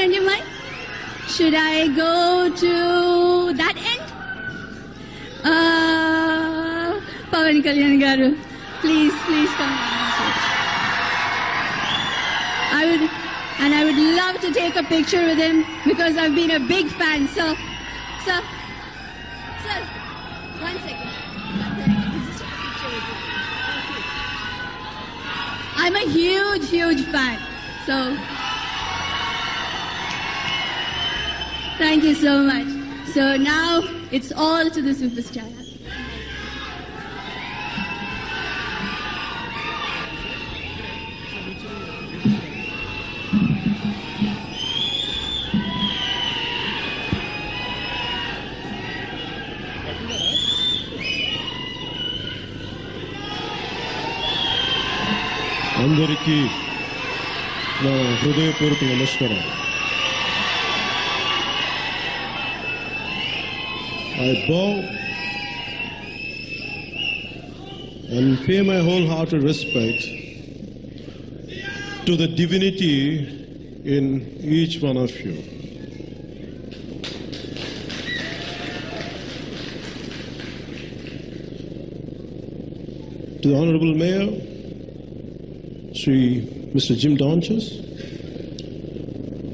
on your mind? Should I go to that end? Pawan Kalyan garu, please come on stage. I would love to take a picture with him because I've been a big fan. So, sir, 1 second. Just a picture with you. I'm a huge fan. So, thank you so much. So now it's all to the superstar. అందరికీ నా హృదయపూర్వక నమస్కారం. I bow and pay my wholehearted respect to the divinity in each one of you. To the Honorable Mayor, Mr. Jim Donches,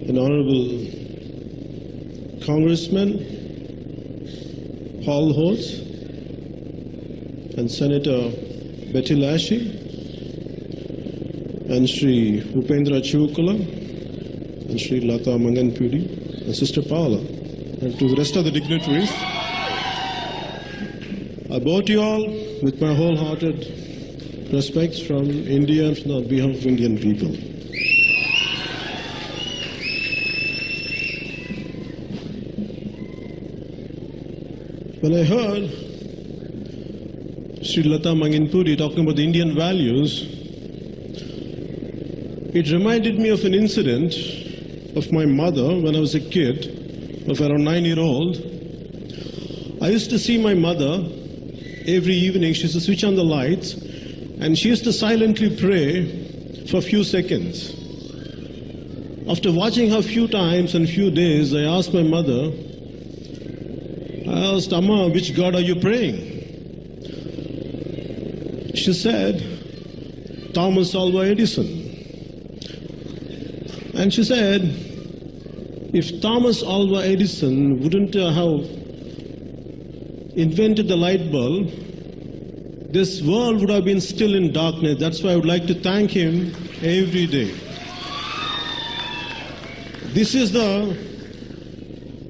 and Honorable Congressman Paul Holtz, and Senator Betty Lashley, and Sri Upendra Chivukula, and Sri Lata Manganpudi, and Sister Paula, and to the rest of the dignitaries, I bow to you all with my wholehearted respects from India and on behalf of Indian people. When I heard Sri Lata Manganpudi talking about the Indian values, it reminded me of an incident of my mother when I was a kid, of around 9-year-old. I used to see my mother every evening. She used to switch on the lights and she used to silently pray for a few seconds. After watching her few times and few days, I asked my mother, Amma, which God are you praying? She said, Thomas Alva Edison. And she said, if Thomas Alva Edison wouldn't have invented the light bulb, this world would have been still in darkness. That's why I would like to thank him every day. This is the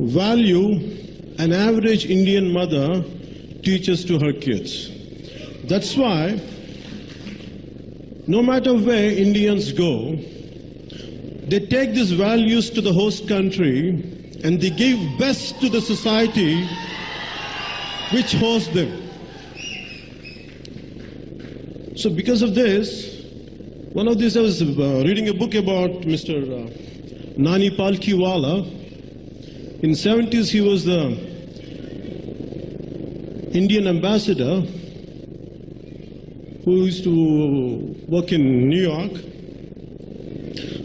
value an average Indian mother teaches to her kids. That's why no matter where Indians go, they take these values to the host country and they give best to the society which hosts them. So because of this, one of these I was reading a book about Mr. Nani Palkiwala. In the 70s, he was the Indian ambassador who used to work in New York.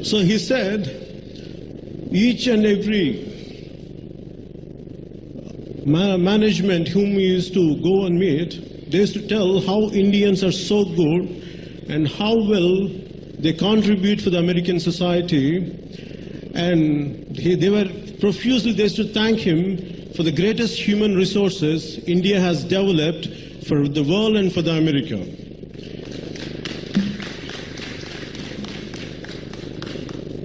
So he said, each and every management whom he used to go and meet, they used to tell how Indians are so good and how well they contribute for the American society. And they were profusely, they used to thank him for the greatest human resources India has developed for the world and for the America.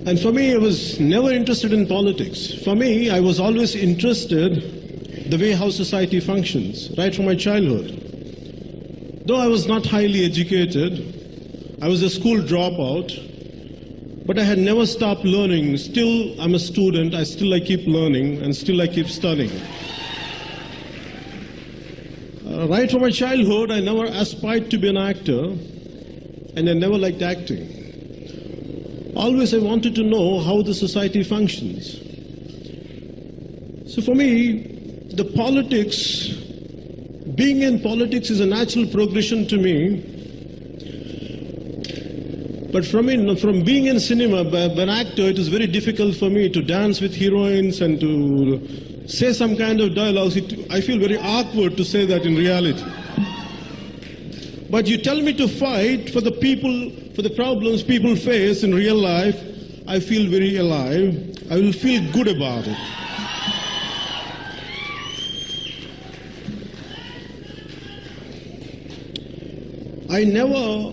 And for me, I was never interested in politics. For me, I was always interested the way how society functions, right from my childhood. Though I was not highly educated, I was a school dropout, but I had never stopped learning. Still, I'm a student, I keep learning, and still I keep studying. Right from my childhood, I never aspired to be an actor, and I never liked acting. Always I wanted to know how the society functions. So for me, the politics, being in politics is a natural progression to me. But from being in cinema, by an actor, it is very difficult for me to dance with heroines and to say some kind of dialogues. I feel very awkward to say that in reality. But you tell me to fight for the people, for the problems people face in real life, I feel very alive. I will feel good about it. I never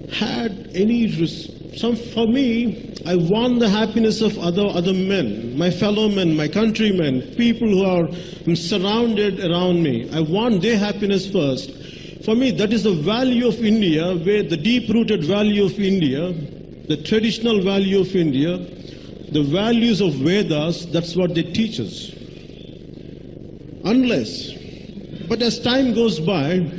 had any, for me, I want the happiness of other men, my fellow men, my countrymen, people who are surrounded around me. I want their happiness first. For me, that is the value of India, where the deep-rooted value of India, the traditional value of India, the values of Vedas, that's what they teach us. But as time goes by,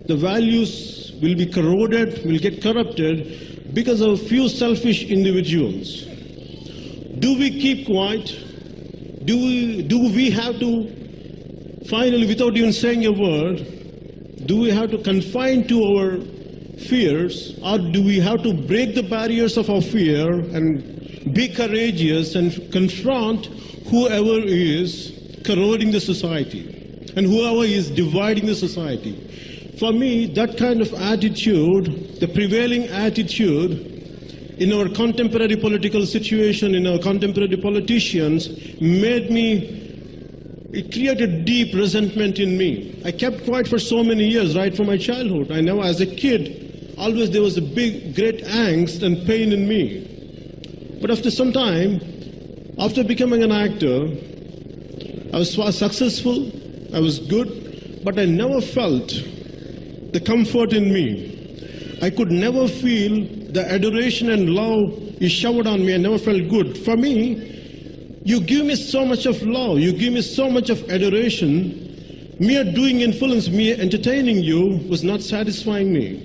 the values will be corroded, will get corrupted because of a few selfish individuals. Do we keep quiet? Do we have to, finally, without even saying a word, do we have to confine to our fears, or do we have to break the barriers of our fear and be courageous and confront whoever is corroding the society and whoever is dividing the society? For me, that kind of attitude, the prevailing attitude in our contemporary political situation, in our contemporary politicians, it created deep resentment in me. I kept quiet for so many years, right from my childhood. I never, as a kid, always there was a great angst and pain in me. But after some time, after becoming an actor, I was successful, I was good, but I never felt the comfort in me. I could never feel the adoration and love you showered on me. I never felt good. For me, you give me so much of love, you give me so much of adoration. Mere doing influence, mere entertaining you was not satisfying me.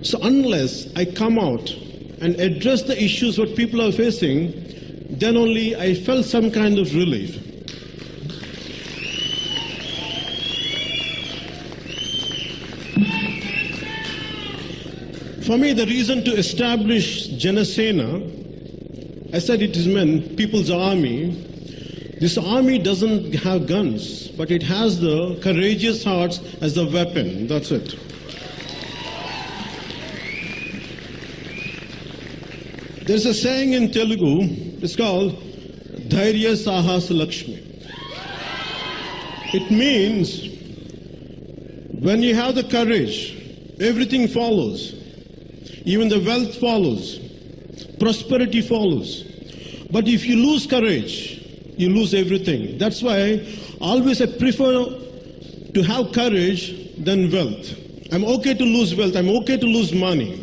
So unless I come out and address the issues what people are facing, then only I felt some kind of relief. For me, the reason to establish Janasena, I said it is meant people's army. This army doesn't have guns, but it has the courageous hearts as the weapon. That's it. There's a saying in Telugu, it's called Dhairya Sahas Lakshmi. It means when you have the courage, everything follows. Even the wealth follows, prosperity follows. But if you lose courage, you lose everything. That's why always I prefer to have courage than wealth. I'm okay to lose wealth, I'm okay to lose money,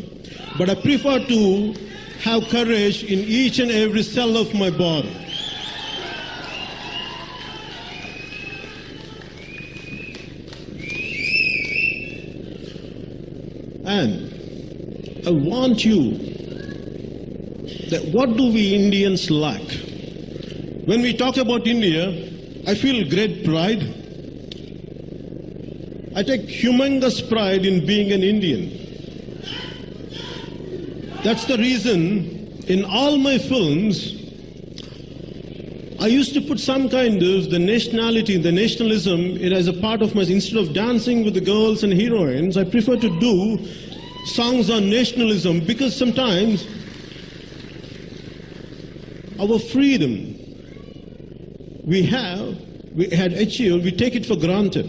but I prefer to have courage in each and every cell of my body. And I want you, that what do we Indians lack? When we talk about India, I feel great pride. I take humongous pride in being an Indian. That's the reason in all my films, I used to put some kind of the nationality, the nationalism as a part of my, instead of dancing with the girls and heroines, I prefer to do songs on nationalism, because sometimes our freedom we had achieved, we take it for granted.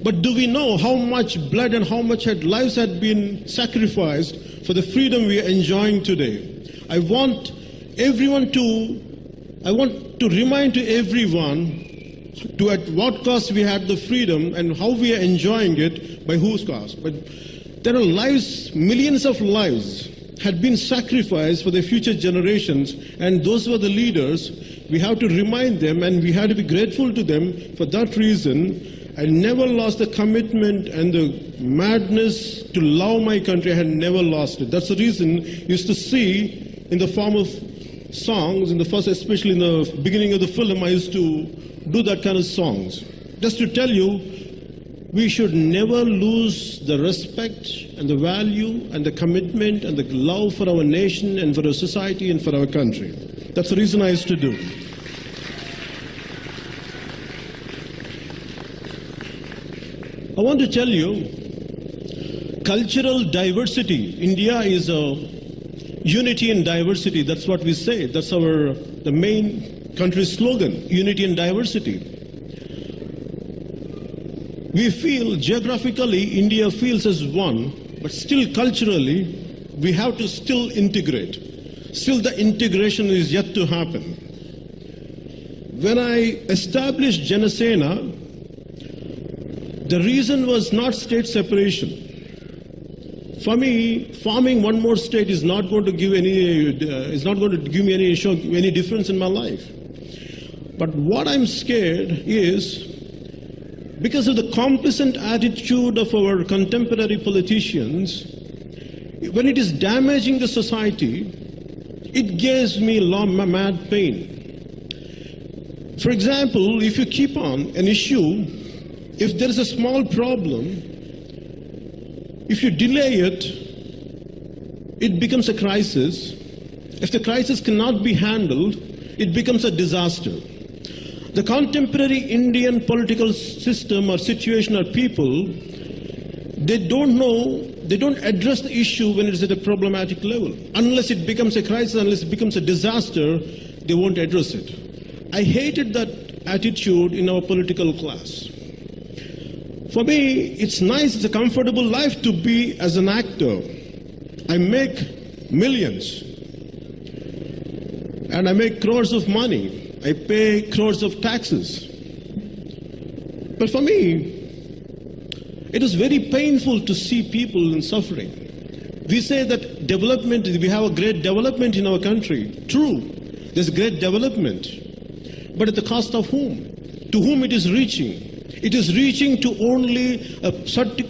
But do we know how much blood and how much lives had been sacrificed for the freedom we are enjoying today? I want to remind to everyone at what cost we had the freedom and how we are enjoying it, by whose cost. But there are lives, millions of lives had been sacrificed for the future generations, and those were the leaders. We have to remind them, and we have to be grateful to them. For that reason, I never lost the commitment and the madness to love my country. I had never lost it. That's the reason you used to see in the form of songs, in the first, especially in the beginning of the film, I used to do that kind of songs. Just to tell you, we should never lose the respect and the value and the commitment and the love for our nation and for our society and for our country. That's the reason I used to do. I want to tell you, cultural diversity. India is a unity in diversity. That's what we say. That's the main country slogan, unity and diversity. We feel geographically India feels as one, but still culturally we have to still integrate. Still the integration is yet to happen. When I established Janasena, the reason was not state separation. For me, forming one more state is not going to give me any difference in my life. But what I'm scared is, because of the complacent attitude of our contemporary politicians, when it is damaging the society, it gives me mad pain. For example, if you keep on an issue, if there is a small problem, if you delay it, it becomes a crisis. If the crisis cannot be handled, it becomes a disaster. The contemporary Indian political system or situation or people, they don't address the issue when it is at a problematic level. Unless it becomes a crisis, unless it becomes a disaster, they won't address it. I hated that attitude in our political class. For me, it's nice, it's a comfortable life to be as an actor. I make millions and I make crores of money. I pay crores of taxes. But for me, it is very painful to see people in suffering. We say that development, we have a great development in our country. True, there's great development. But at the cost of whom? To whom it is reaching? It is reaching to only a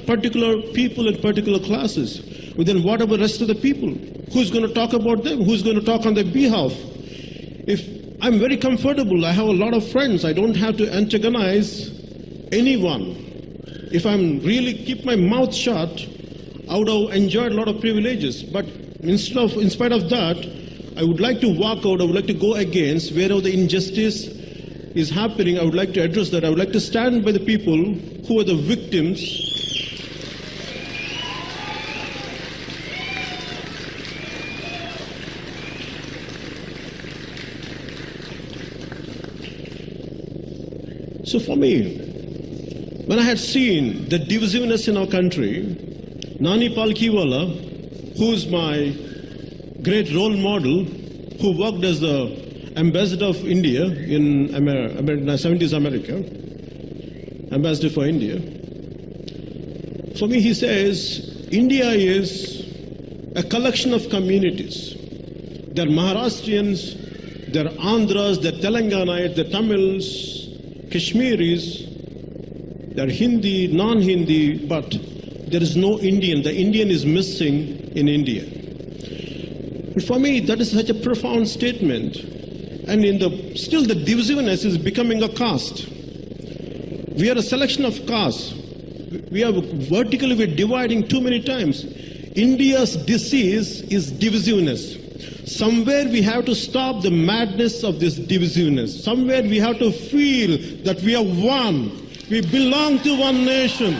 particular people and particular classes. But then what about the rest of the people? Who's going to talk about them? Who's going to talk on their behalf? If I'm very comfortable, I have a lot of friends, I don't have to antagonize anyone. If I'm really keep my mouth shut, I would have enjoyed a lot of privileges. But in spite of that, I would like to walk out, I would like to go against wherever the injustice is happening. I would like to address that. I would like to stand by the people who are the victims. So for me, when I had seen the divisiveness in our country, Nani Palkhiwala, who's my great role model, who worked as the ambassador of India in 70s America, ambassador for India. For me, he says, India is a collection of communities. There are Maharashtrians, there are Andhras, there are Telanganaits, there are Tamils, Kashmiris, there are Hindi, non-Hindi, but there is no Indian. The Indian is missing in India. But for me, that is such a profound statement. And still the divisiveness is becoming a caste. We are a selection of castes. We're dividing too many times. India's disease is divisiveness. Somewhere we have to stop the madness of this divisiveness. Somewhere we have to feel that we are one. We belong to one nation.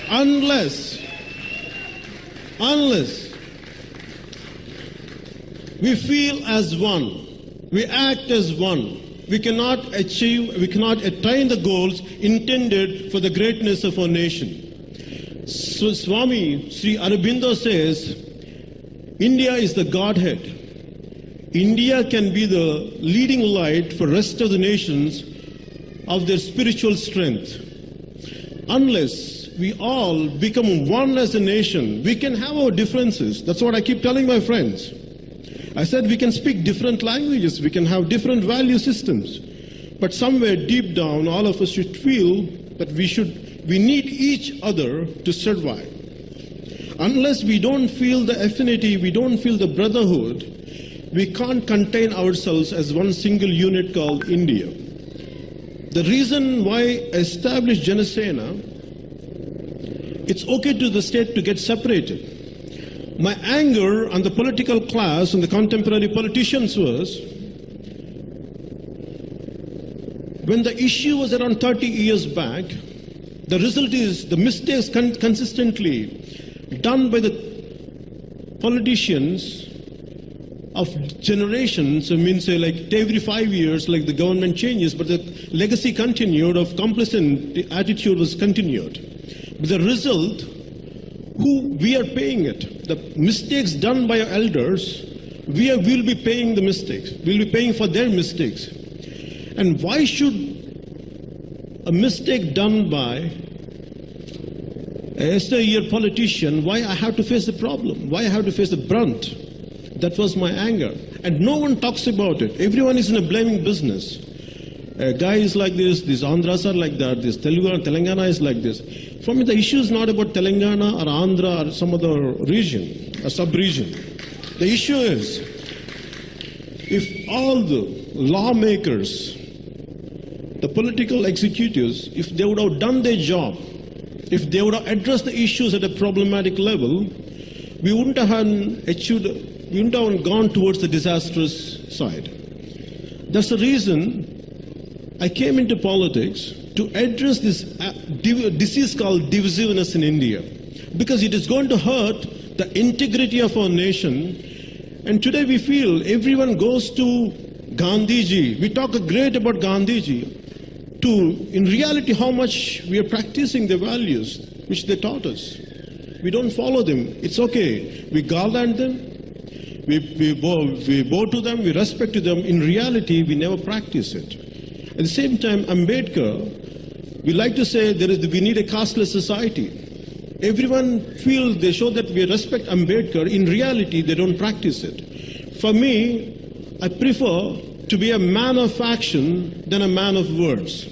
Unless we feel as one, we act as one, we cannot attain the goals intended for the greatness of our nation. So Swami Sri Aurobindo says, India is the Godhead. India can be the leading light for the rest of the nations of their spiritual strength. Unless we all become one as a nation, we can have our differences. That's what I keep telling my friends. I said we can speak different languages, we can have different value systems, but somewhere deep down all of us should feel that we need each other to survive. Unless we don't feel the affinity, we don't feel the brotherhood, we can't contain ourselves as one single unit called India. The reason why I established Janasena, it's okay to the state to get separated. My anger on the political class and the contemporary politicians was, when the issue was around 30 years back, the result is the mistakes consistently done by the politicians of generations. I mean, say like every 5 years, like the government changes, but the legacy continued of complacent attitude was continued. But the result, who we are paying it? The mistakes done by our elders, will be paying the mistakes. We'll be paying for their mistakes. And why should a mistake done by a yesteryear politician, why I have to face the problem? Why I have to face the brunt? That was my anger. And no one talks about it. Everyone is in a blaming business. A guy is like this, these Andhras are like that, this Telangana is like this. For me, the issue is not about Telangana or Andhra or some other region, or sub-region. The issue is, if all the lawmakers, the political executives, if they would have done their job, if they would have addressed the issues at a problematic level, we wouldn't have gone towards the disastrous side. That's the reason I came into politics, to address this disease called divisiveness in India, because it is going to hurt the integrity of our nation. And today we feel everyone goes to Gandhiji. We talk great about Gandhiji. In reality, how much we are practicing the values which they taught us. We don't follow them. It's okay. We garland them. We bow to them. We respect to them. In reality, we never practice it. At the same time, Ambedkar, we like to say we need a casteless society. Everyone feels they show that we respect Ambedkar. In reality, they don't practice it. For me, I prefer to be a man of action than a man of words.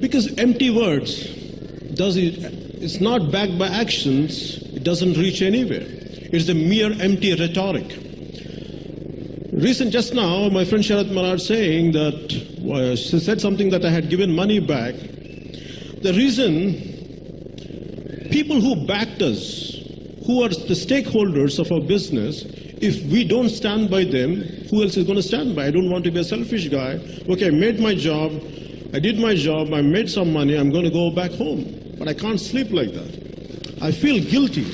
Because empty words, it's not backed by actions, it doesn't reach anywhere. It's a mere empty rhetoric. Just now, my friend Sharat Marad saying that, she said something that I had given money back. The reason people who backed us, who are the stakeholders of our business, if we don't stand by them, who else is going to stand by? I don't want to be a selfish guy. Okay, I made my job, I did my job, I made some money, I'm going to go back home. But I can't sleep like that. I feel guilty.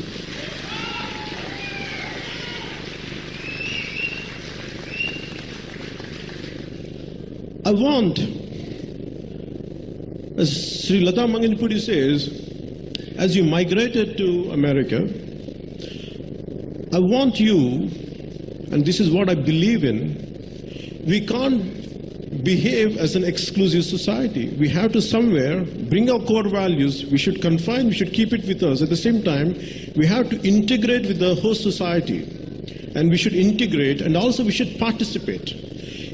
I want, as Sri Lata Manginipudi says, as you migrated to America, I want you, and this is what I believe in, we can't behave as an exclusive society. We have to somewhere bring our core values. We should confine, we should keep it with us. At the same time, we have to integrate with the host society. And we should integrate, and also we should participate.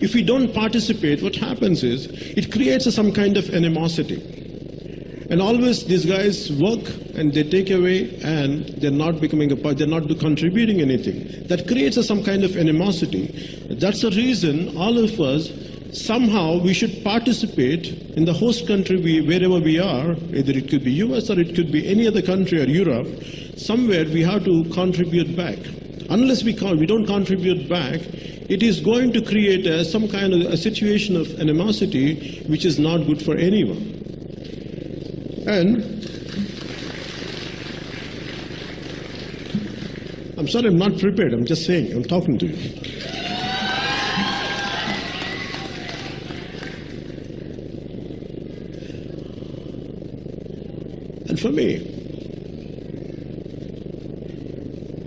If we don't participate, what happens is, it creates some kind of animosity. And always these guys work and they take away and they're not becoming a part, they're not contributing anything. That creates some kind of animosity. That's the reason all of us, somehow we should participate in the host country wherever we are, either it could be US or it could be any other country or Europe, somewhere we have to contribute back. Unless we don't contribute back, it is going to create some kind of a situation of animosity which is not good for anyone. And I'm sorry, I'm not prepared, I'm just saying, I'm talking to you. And for me,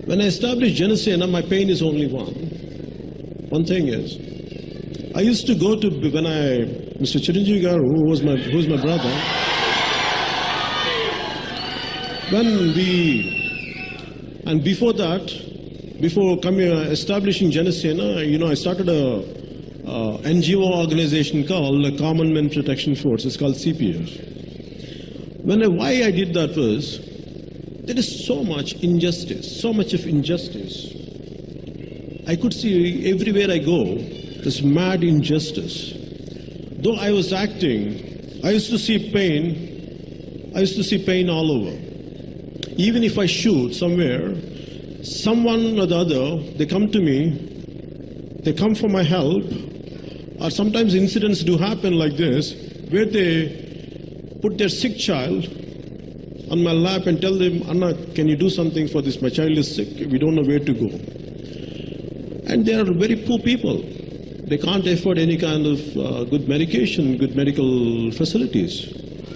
when I established Janasena, my pain is only one. One thing is, I used to go to, Mr. Chiranjeevi Garu, who was my brother, and before that, before establishing Janasena, I started a NGO organization called the Common Men Protection Force. It's called CPF. Why I did that was, There is so much injustice, so much of injustice. I could see everywhere I go, this mad injustice. Though I was acting, I used to see pain. I used to see pain all over. Even if I shoot somewhere, someone or the other, they come to me, they come for my help, or sometimes incidents do happen like this, where they put their sick child on my lap and tell them, Anna, can you do something for this? My child is sick, we don't know where to go. And they are very poor people. They can't afford any kind of good medication, good medical facilities.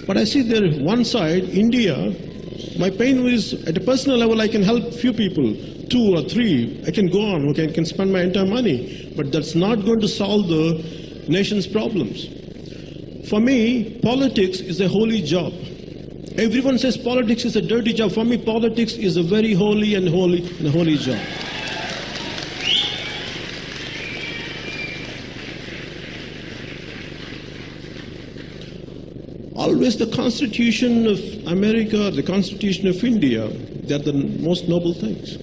But I see there one side, India, my pain is, at a personal level, I can help few people, 2 or 3. I can go on, okay, I can spend my entire money. But that's not going to solve the nation's problems. For me, politics is a holy job. Everyone says politics is a dirty job. For me, politics is a very holy job. Always the Constitution of America, the Constitution of India, they're the most noble things.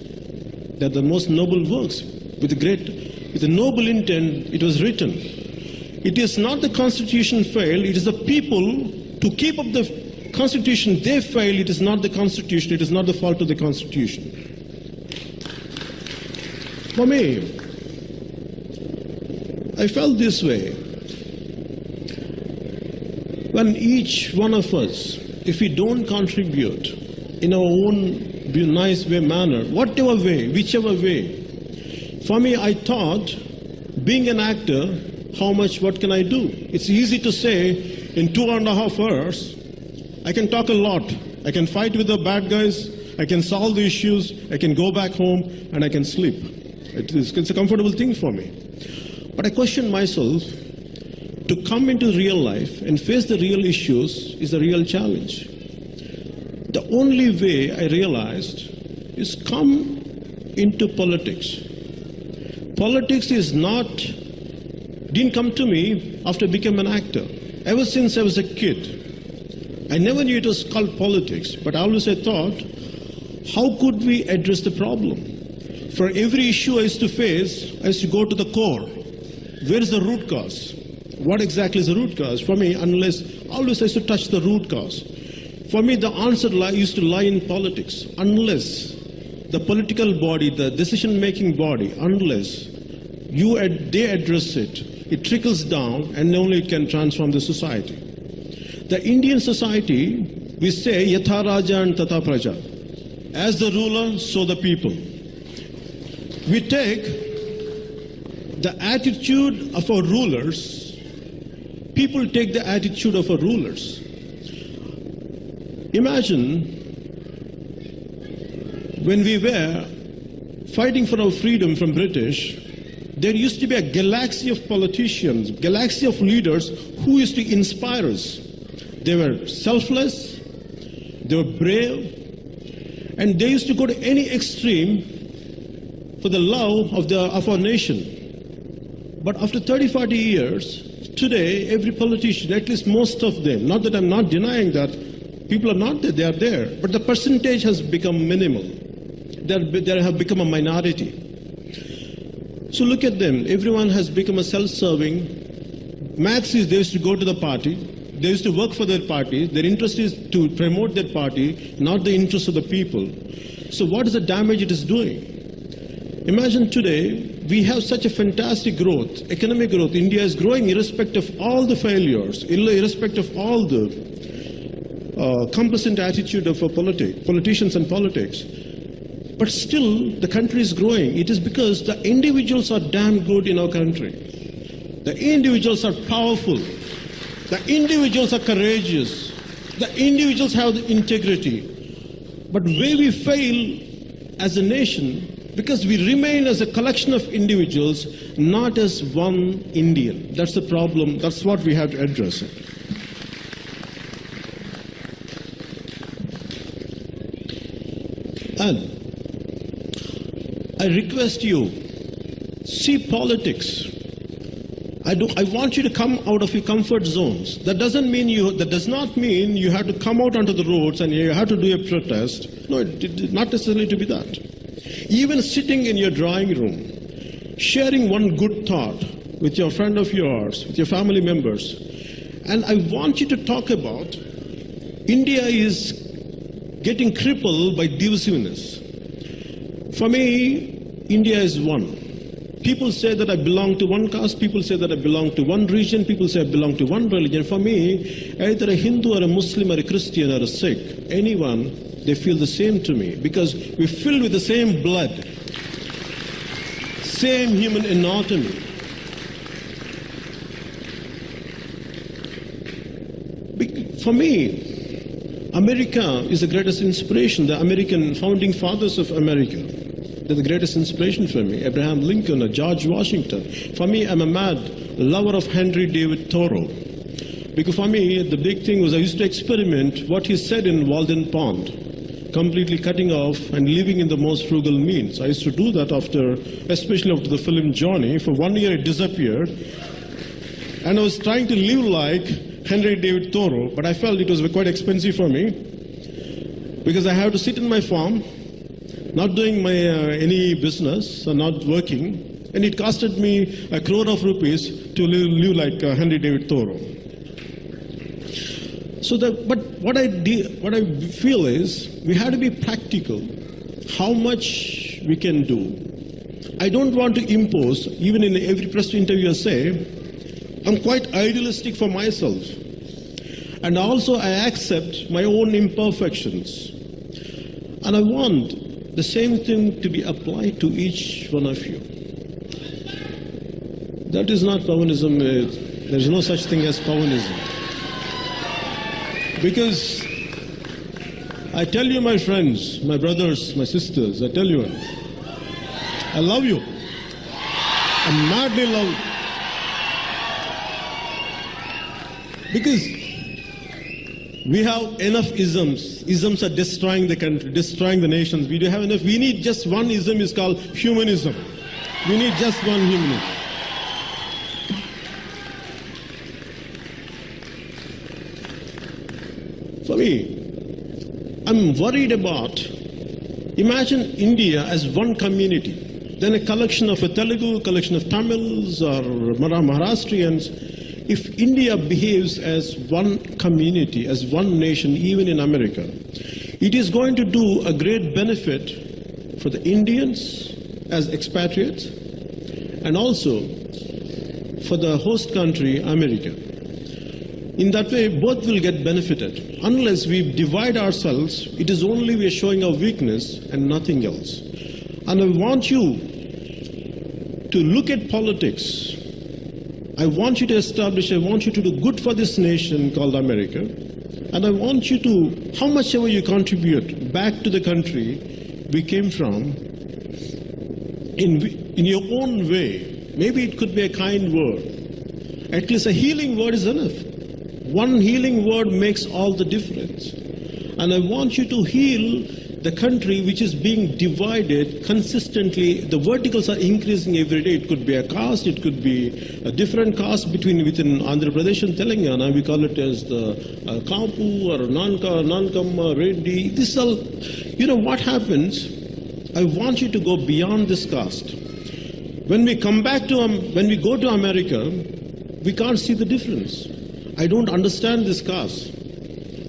They're the most noble works. With a noble intent, it was written. It is not the Constitution failed, it is the people to keep up the Constitution, they failed. It is not the Constitution, it is not the fault of the Constitution. For me, I felt this way. When each one of us, if we don't contribute in our own nice way, manner, whatever way, whichever way, for me, I thought, being an actor, what can I do? It's easy to say, in 2.5 hours, I can talk a lot. I can fight with the bad guys, I can solve the issues, I can go back home, and I can sleep. It's a comfortable thing for me. But I question myself, to come into real life and face the real issues is a real challenge. The only way I realized is come into politics. Politics didn't come to me after I became an actor. Ever since I was a kid, I never knew it was called politics, but always I thought, how could we address the problem? For every issue I used to face, I used to go to the core. Where is the root cause? What exactly is the root cause? For me, always I used to touch the root cause. For me, the answer used to lie in politics. Unless the political body, the decision-making body, unless they address it, it trickles down and only it can transform the society. The Indian society, we say, Yatha Raja and Tata Praja. As the ruler, so the people. We take the attitude of our rulers, people take the attitude of our rulers. Imagine when we were fighting for our freedom from British, there used to be a galaxy of politicians, galaxy of leaders who used to inspire us. They were selfless, they were brave, and they used to go to any extreme for the love of our nation. But after 30-40 years, today, every politician, at least most of them, not that I'm not denying that, people are not there, they are there, but the percentage has become minimal. They have become a minority. So look at them, everyone has become a self-serving. Max is they used to go to the party, they used to work for their party, their interest is to promote their party, not the interest of the people. So what is the damage it is doing? Imagine today, we have such a fantastic growth, economic growth. India is growing irrespective of all the failures, irrespective of all the complacent attitude of politicians and politics. But still, the country is growing. It is because the individuals are damn good in our country. The individuals are powerful. The individuals are courageous. The individuals have the integrity. But where we fail as a nation, because we remain as a collection of individuals, not as one Indian. That's the problem. That's what we have to address. And I request you, see politics I want you to come out of your comfort zones. That does not mean you have to come out onto the roads and you have to do a protest. No, not necessarily to be that. Even sitting in your drawing room, sharing one good thought with your friend of yours, with your family members. And I want you to talk about India is getting crippled by divisiveness. For me, India is one. People say that I belong to one caste, people say that I belong to one region, people say I belong to one religion. For me, either a Hindu or a Muslim or a Christian or a Sikh, anyone, they feel the same to me because we're filled with the same blood, same human anatomy. For me, America is the greatest inspiration. The American founding fathers of America, they're the greatest inspiration for me. Abraham Lincoln or George Washington. For me, I'm a mad lover of Henry David Thoreau. Because for me, the big thing was I used to experiment what he said in Walden Pond, completely cutting off and living in the most frugal means. I used to do that especially after the film Johnny. For 1 year it disappeared. And I was trying to live like Henry David Thoreau, but I felt it was quite expensive for me because I have to sit in my farm, not doing my any business or not working, and it costed me 1 crore of rupees to live like Henry David Thoreau. So, but what I feel is we have to be practical. How much we can do. I don't want to impose. Even in every press interview I say, I'm quite idealistic for myself. And also I accept my own imperfections. And I want the same thing to be applied to each one of you. That is not Pawanism. There is no such thing as Pawanism. Because I tell you, my friends, my brothers, my sisters, I tell you, I love you. I madly love you. Because we have enough isms. Isms are destroying the country, destroying the nations. We do have enough. We need just one ism, is called humanism. We need just one humanism. For me, I'm worried about, imagine India as one community, then a collection of a Telugu, collection of Tamils or Maharashtrians. If India behaves as one community, as one nation, even in America, it is going to do a great benefit for the Indians as expatriates and also for the host country, America. In that way, both will get benefited. Unless we divide ourselves, it is only we are showing our weakness and nothing else. And I want you to look at politics. I want you to establish, I want you to do good for this nation called America. And I want you to, how much ever you contribute back to the country we came from, in your own way. Maybe it could be a kind word. At least a healing word is enough. One healing word makes all the difference. And I want you to heal the country which is being divided consistently. The verticals are increasing every day. It could be a caste, it could be a different caste within Andhra Pradesh and Telangana. We call it as the Kampu or Nankam, Reddy. This is all, you know what happens? I want you to go beyond this caste. When we come back to, when we go to America, we can't see the difference. I don't understand this caste.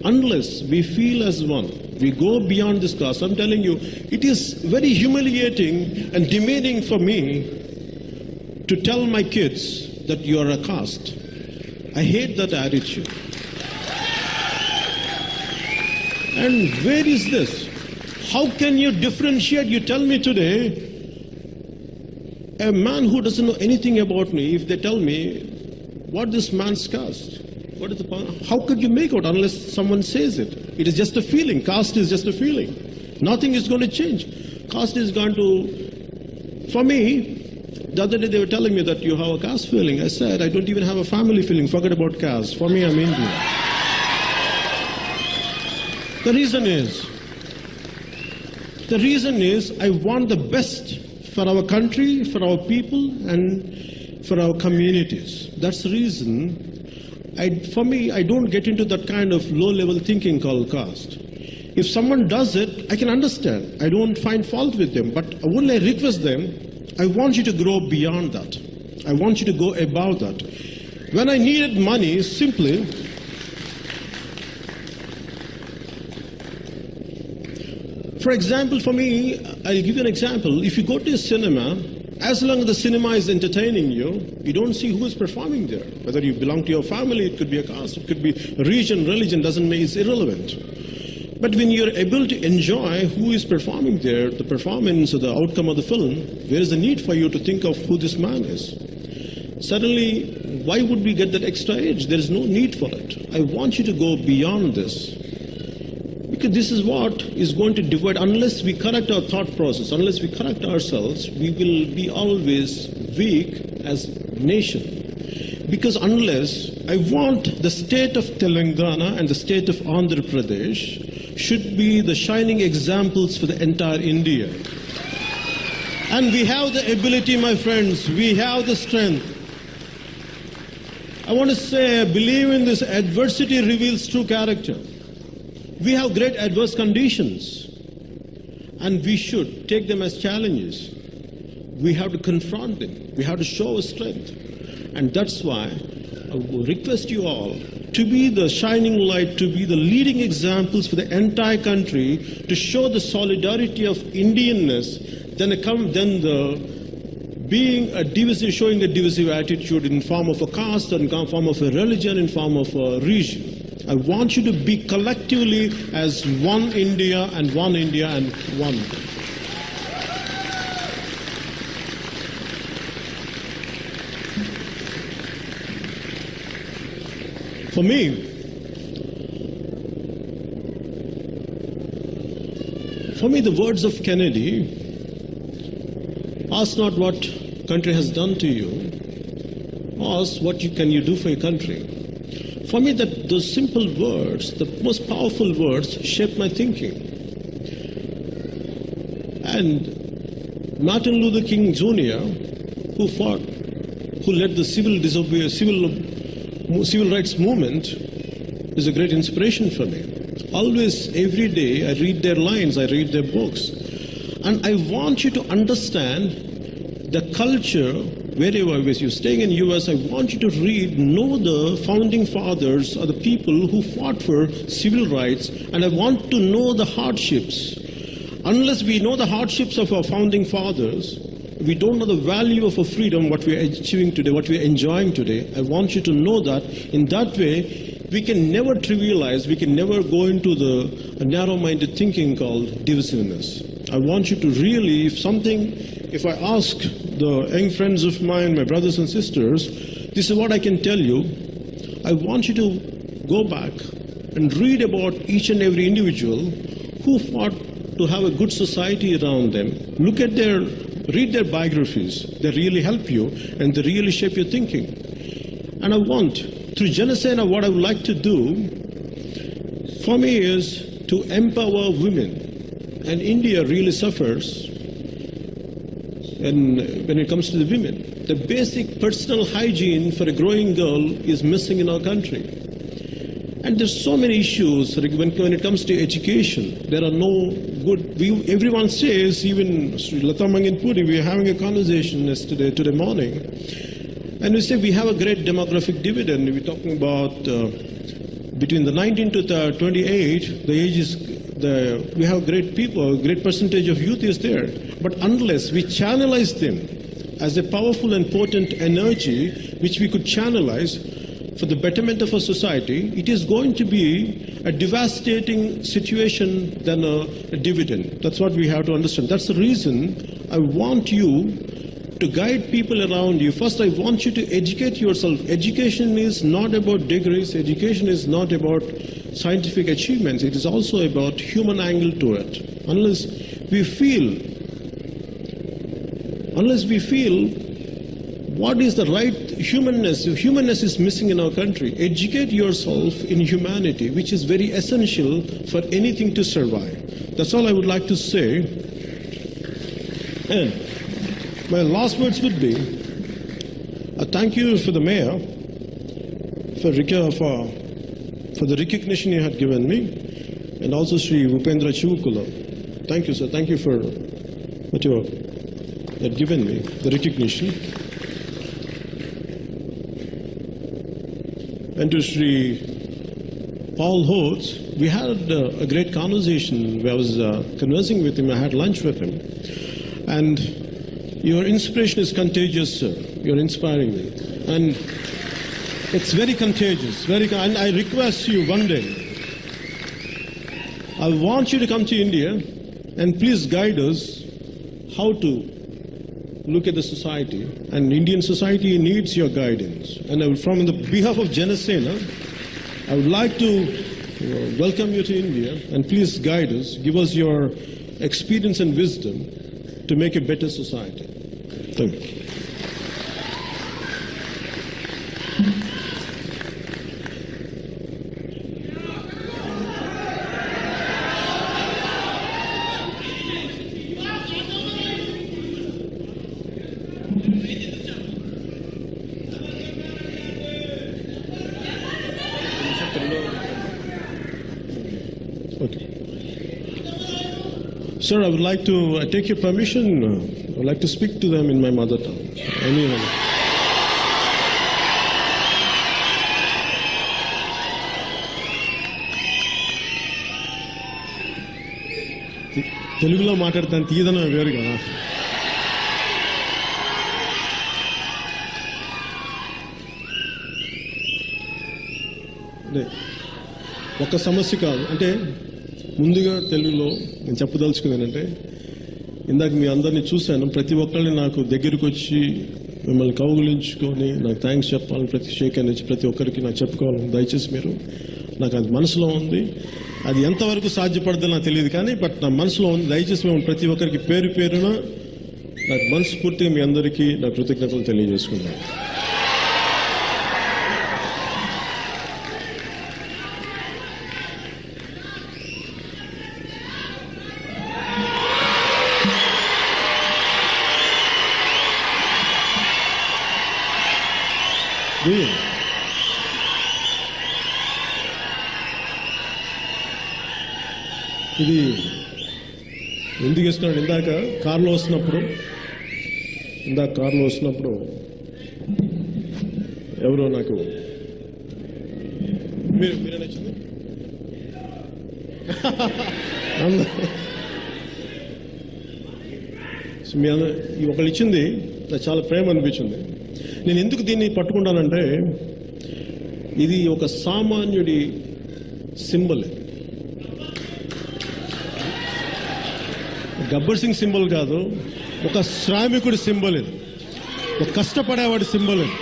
Unless we feel as one, we go beyond this caste. I'm telling you, it is very humiliating and demeaning for me to tell my kids that you are a caste. I hate that attitude. And where is this? How can you differentiate? You tell me today, a man who doesn't know anything about me, if they tell me, what this man's caste? What is the, how could you make out unless someone says it? It is just a feeling. Caste is just a feeling. Nothing is going to change. Caste is going to, for me, the other day they were telling me that you have a caste feeling. I said, I don't even have a family feeling. Forget about caste. For me, I'm Indian. The reason is I want the best for our country, for our people, and for our communities. That's the reason, for me, I don't get into that kind of low-level thinking called caste. If someone does it, I can understand. I don't find fault with them. But only I request them, I want you to grow beyond that. I want you to go above that. When I needed money, simply, for example, for me, I'll give you an example. If you go to a cinema, as long as the cinema is entertaining you, you don't see who is performing there. Whether you belong to your family, it could be a caste, it could be region, religion, doesn't make it's irrelevant. But when you're able to enjoy who is performing there, the performance or the outcome of the film, there is a need for you to think of who this man is. Suddenly, why would we get that extra edge? There is no need for it. I want you to go beyond this. Because this is what is going to divide. Unless we correct our thought process, unless we correct ourselves, we will be always weak as a nation. Because unless, I want the state of Telangana and the state of Andhra Pradesh should be the shining examples for the entire India. And we have the ability, my friends, we have the strength. I want to say, I believe in this, adversity reveals true character. We have great adverse conditions, and we should take them as challenges. We have to confront them. We have to show our strength. And that's why I will request you all to be the shining light, to be the leading examples for the entire country, to show the solidarity of Indianness, than being a divisive, showing a divisive attitude in form of a caste, in form of a religion, in form of a region. I want you to be collectively as one India and one India and one. For me, the words of Kennedy, ask not what country has done to you, ask what can you do for your country. For me, those simple words, the most powerful words, shaped my thinking. And Martin Luther King Jr., who led the civil rights movement, is a great inspiration for me. Always, every day, I read their lines, I read their books. And I want you to understand the culture. Wherever you're staying in US, I want you to know the founding fathers or the people who fought for civil rights, and I want to know the hardships. Unless we know the hardships of our founding fathers, we don't know the value of a freedom, what we are achieving today, what we are enjoying today. I want you to know that. In that way, we can never trivialize, we can never go into the narrow-minded thinking called divisiveness. I want you to really, if I ask the young friends of mine, my brothers and sisters, this is what I can tell you. I want you to go back and read about each and every individual who fought to have a good society around them. Read their biographies. They really help you and they really shape your thinking. And I want, through Janasena, what I would like to do, for me, is to empower women. And India really suffers when it comes to the women. The basic personal hygiene for a growing girl is missing in our country. And there's so many issues when it comes to education. There are no good, everyone says, even Lata Manginpuri, we were having a conversation today morning, and we say we have a great demographic dividend. We're talking about between the 19 to 28, the age is, we have great people, a great percentage of youth is there. But unless we channelize them as a powerful and potent energy, which we could channelize for the betterment of our society, it is going to be a devastating situation than a dividend. That's what we have to understand. That's the reason I want you to guide people around you. First, I want you to educate yourself. Education is not about degrees. Education is not about scientific achievements. It is also about human angle to it. Unless we feel what is the right humanness is missing in our country. Educate yourself in humanity, which is very essential for anything to survive. That's all I would like to say. And my last words would be, thank you for the mayor for the recognition you had given me, and also Sri Upendra Chivukula. Thank you, sir. Thank you for what you had given me, the recognition. And to Sri Paul Holtz, we had a great conversation. I was conversing with him. I had lunch with him. And your inspiration is contagious, sir. You're inspiring me. And it's very contagious. And I request you one day, I want you to come to India and please guide us how to look at the society. And Indian society needs your guidance. And from the behalf of Janasena, I would like to welcome you to India and please guide us, give us your experience and wisdom to make a better society. Thank you. Okay. Sir, I would like to take your permission. I would like to speak to them in my mother tongue. Anyone? తెలుగులో మాట్లాడతాను, తీయదనం వేరు కదా. ఒక సమస్య కాదు అంటే ముందుగా తెలుగులో నేను చెప్పదలుచుకుంది ఇందాక మీ అందరినీ చూశాను. ప్రతి ఒక్కరిని నాకు దగ్గరికి వచ్చి మిమ్మల్ని కౌగులించుకొని నాకు థ్యాంక్స్ చెప్పాలని ప్రతి షేక్ అనేది ప్రతి ఒక్కరికి నాకు చెప్పుకోవాలని దయచేసి మీరు నాకు అది మనసులో ఉంది. అది ఎంతవరకు సాధ్యపడదో నాకు తెలియదు కానీ బట్ నా మనసులో ఉంది. దయచేసి మేము ప్రతి ఒక్కరికి పేరు పేరున నాకు మనస్ఫూర్తిగా మీ అందరికీ నా కృతజ్ఞతలు తెలియజేసుకున్నాను. ఇది ఎందుకు ఇస్తున్నాడు, ఇందాక కారులో వస్తున్నప్పుడు ఎవరో నాకు మీరే నచ్చింది మీ ఒకళ్ళు ఇచ్చింది నాకు చాలా ప్రేమ అనిపించింది. నేను ఎందుకు దీన్ని పట్టుకుంటానంటే ఇది ఒక సామాన్యుడి సింబల్. గబ్బర్ సింగ్ సింబల్ కాదు, ఒక శ్రామికుడి సింబల్ ఇది, ఒక కష్టపడేవాడి సింబల్ ఇది.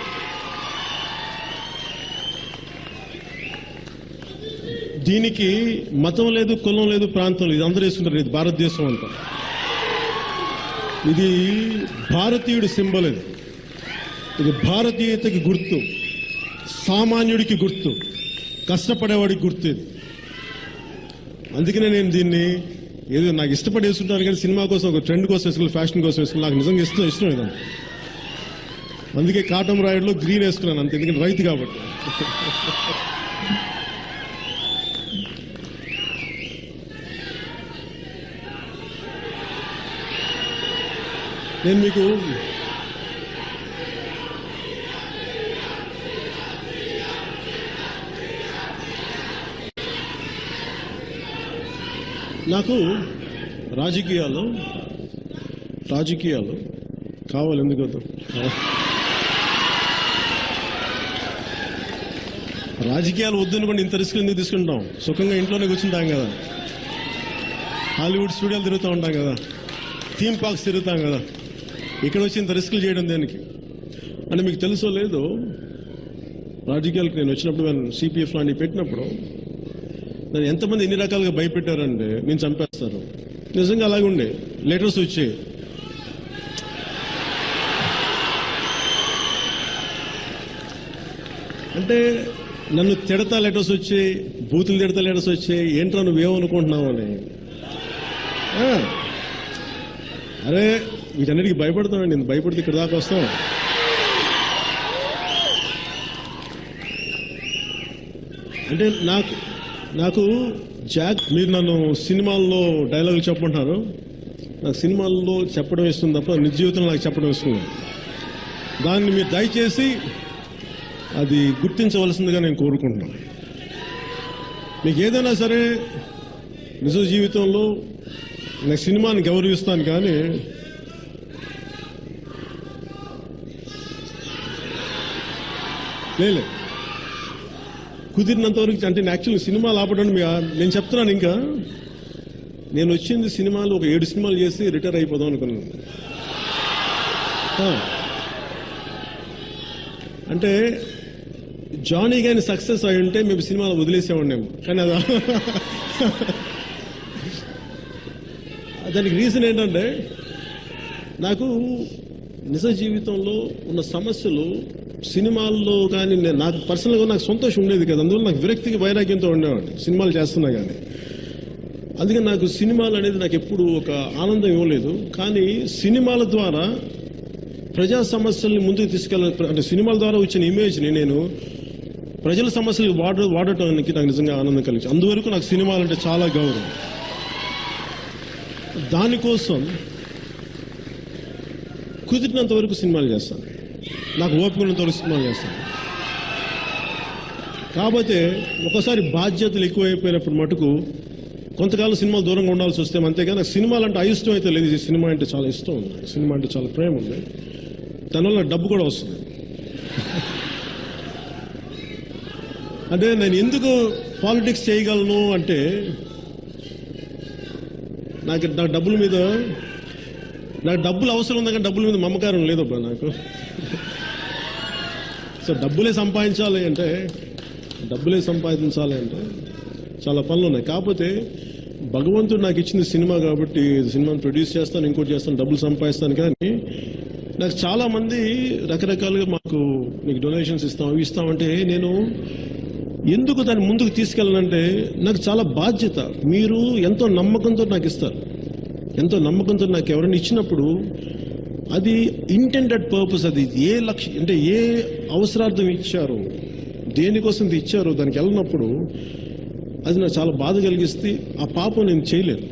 దీనికి మతం లేదు, కులం లేదు, ప్రాంతం లేదు, అందరూ వేసుకుంటారు. ఇది భారతదేశం అంతా. ఇది భారతీయుడి సింబల్. ఇది భారతీయతకి గుర్తు, సామాన్యుడికి గుర్తు, కష్టపడేవాడికి గుర్తు ఇది. అందుకనే నేను దీన్ని ఏదో నాకు ఇష్టపడి వేసుకుంటాను కానీ సినిమా కోసం, ఒక ట్రెండ్ కోసం వేసుకుని, ఫ్యాషన్ కోసం వేసుకుని నాకు నిజంగా ఇష్టం ఇదంతా. అందుకే కాటం రాయడ్లో గ్రీన్ వేసుకున్నాను అంతే, ఎందుకంటే రైతు కాబట్టి. నేను మీకు నాకు రాజకీయాలు కావాలి. ఎందుకు రాజకీయాలు వద్దనుకోండి, ఇంత రిస్క్ ఎందుకు తీసుకుంటాం? సుఖంగా ఇంట్లోనే కూర్చుంటాం కదా, హాలీవుడ్ స్టూడియోలు తిరుగుతూ ఉంటాం కదా, థీమ్ పార్క్స్ తిరుగుతాం కదా, ఇక్కడ వచ్చి ఇంత రిస్క్లు చేయడం దేనికి? అంటే మీకు తెలుసో లేదో, రాజకీయాలకు నేను వచ్చినప్పుడు సిపిఎఫ్ లాంటివి పెట్టినప్పుడు నన్ను ఎంతమంది ఎన్ని రకాలుగా భయపెట్టారంటే నేను చంపేస్తారు. నిజంగా అలాగే ఉండే లెటర్స్ వచ్చాయి. అంటే నన్ను తిడతా లెటర్స్ వచ్చాయి, బూతులు తిడతా లెటర్స్ వచ్చాయి. ఏంట్రా నువ్వేమనుకుంటున్నావు అని. అరే వీటన్నిటికీ భయపడతామండి, నేను భయపడితే ఇక్కడ దాకా వస్తాం. అంటే నాకు మీరు నన్ను సినిమాల్లో డైలాగులు చెప్పమంటారు. నాకు సినిమాల్లో చెప్పడం ఇస్తుంది తప్ప నిజ జీవితంలో నాకు చెప్పడం ఇస్తుంది. దాన్ని మీరు దయచేసి అది గుర్తించవలసిందిగా నేను కోరుకుంటున్నాను. మీకు ఏదైనా సరే నిజ జీవితంలో నేను సినిమాని గౌరవిస్తాను, కానీ లేదు కుదిరినంత వరకు. అంటే యాక్చువల్లీ సినిమాలు ఆపడం నేను చెప్తున్నాను. ఇంకా నేను వచ్చింది సినిమాలు ఒక 7 సినిమాలు చేసి రిటైర్ అయిపోదాం అనుకున్నాను. అంటే జానీ గాని సక్సెస్ అయి ఉంటే మేము సినిమాలు వదిలేసేవాడినేమో, కానీ దానికి రీజన్ ఏంటంటే నాకు నిజ జీవితంలో ఉన్న సమస్యలు సినిమాల్లో కానీ నాకు పర్సనల్గా నాకు సంతోషం ఉండేది కదా. అందువల్ల నాకు విరక్తికి వైరాగ్యంతో ఉండేవాడిని సినిమాలు చేస్తున్నా కానీ. అందుకని నాకు సినిమాలు అనేది నాకు ఎప్పుడు ఒక ఆనందం ఇవ్వలేదు. కానీ సినిమాల ద్వారా ప్రజా సమస్యల్ని ముందుకు అంటే సినిమాల ద్వారా వచ్చిన ఇమేజ్ని నేను ప్రజల సమస్యలు వాడటానికి నాకు నిజంగా ఆనందం కలిగింది. అందువరకు నాకు సినిమాలంటే చాలా గౌరవం. దానికోసం కుదిరినంత వరకు సినిమాలు చేస్తాను, నాకు ఓపికనంత వరకు సినిమాలు చేస్తాను. కాకపోతే ఒకసారి బాధ్యతలు ఎక్కువైపోయినప్పుడు మటుకు కొంతకాలం సినిమాలు దూరంగా ఉండాల్సి వస్తే, అంతేగాని నాకు సినిమాలు అంటే అయిష్టం అయితే లేదు. ఈ సినిమా అంటే చాలా ఇష్టం ఉంది, సినిమా అంటే చాలా ప్రేమ ఉంది. దానివల్ల డబ్బు కూడా వస్తుంది. అంటే నేను ఎందుకు పాలిటిక్స్ చేయగలను అంటే నాకు డబ్బుల మీద నాకు డబ్బులు అవసరం ఉంది, కానీ డబ్బుల మీద మమకారం లేదబ్బా నాకు. సో డబ్బులే సంపాదించాలి అంటే చాలా పనులు ఉన్నాయి. కాకపోతే భగవంతుడు నాకు ఇచ్చింది సినిమా కాబట్టి సినిమాని ప్రొడ్యూస్ చేస్తాను, ఇంకోటి చేస్తాను, డబ్బులు సంపాదిస్తాను. కానీ నాకు చాలా మంది రకరకాలుగా నీకు డొనేషన్స్ ఇస్తామంటే నేను ఎందుకు దాన్ని ముందుకు తీసుకెళ్ళాలంటే నాకు చాలా బాధ్యత. మీరు ఎంతో నమ్మకంతో నాకు ఇస్తారు, ఎంతో నమ్మకంతో నాకు ఎవరైనా ఇచ్చినప్పుడు అది ఇంటెండెడ్ పర్పస్, అది ఏ లక్ష్యం అంటే ఏ అవసరార్థం ఇచ్చారో, దేనికోసం ఇచ్చారో దానికి వెళ్ళినప్పుడు అది నాకు చాలా బాధ కలిగిస్తే ఆ పాపం నేను చేయలేను.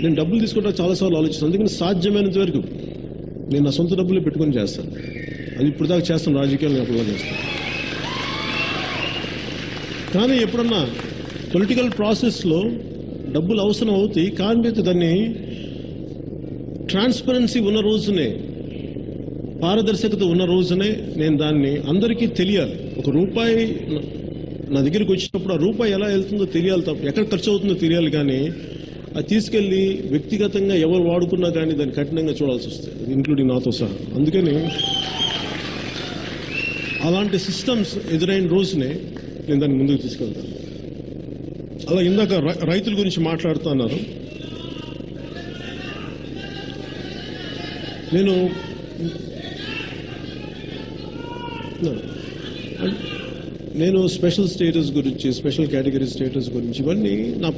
నేను డబ్బులు తీసుకుంటా చాలాసార్లు ఆలోచిస్తాను. అందుకని సాధ్యమైనంత వరకు నేను నా సొంత డబ్బులే పెట్టుకొని చేస్తాను. అది ఇప్పుడు దాకా చేస్తాను, రాజకీయాలు అప్పుడు చేస్తాను. కానీ ఎప్పుడన్నా పొలిటికల్ ప్రాసెస్లో డబ్బులు అవసరం అవుతాయి, కానీ దాన్ని ట్రాన్స్పరెన్సీ ఉన్న రోజునే, పారదర్శకత ఉన్న రోజునే నేను దాన్ని అందరికీ తెలియాలి. ఒక రూపాయి నా దగ్గరికి వచ్చినప్పుడు ఆ రూపాయి ఎలా వెళ్తుందో తెలియాలి తప్ప ఎక్కడ ఖర్చు అవుతుందో తెలియాలి. కానీ అది తీసుకెళ్ళి వ్యక్తిగతంగా ఎవరు వాడుకున్నా కానీ దాన్ని కఠినంగా చూడాల్సి వస్తుంది, ఇంక్లూడింగ్ నాతో సహా. అందుకని అలాంటి సిస్టమ్స్ ఎదురైన రోజునే నేను దాన్ని ముందుకు తీసుకెళ్తాను. అలా ఇందాక రైతుల గురించి మాట్లాడుతున్నారు. నేను స్పెషల్ స్టేటస్ గురించి, స్పెషల్ కేటగిరీ స్టేటస్ గురించి ఇవన్నీ నా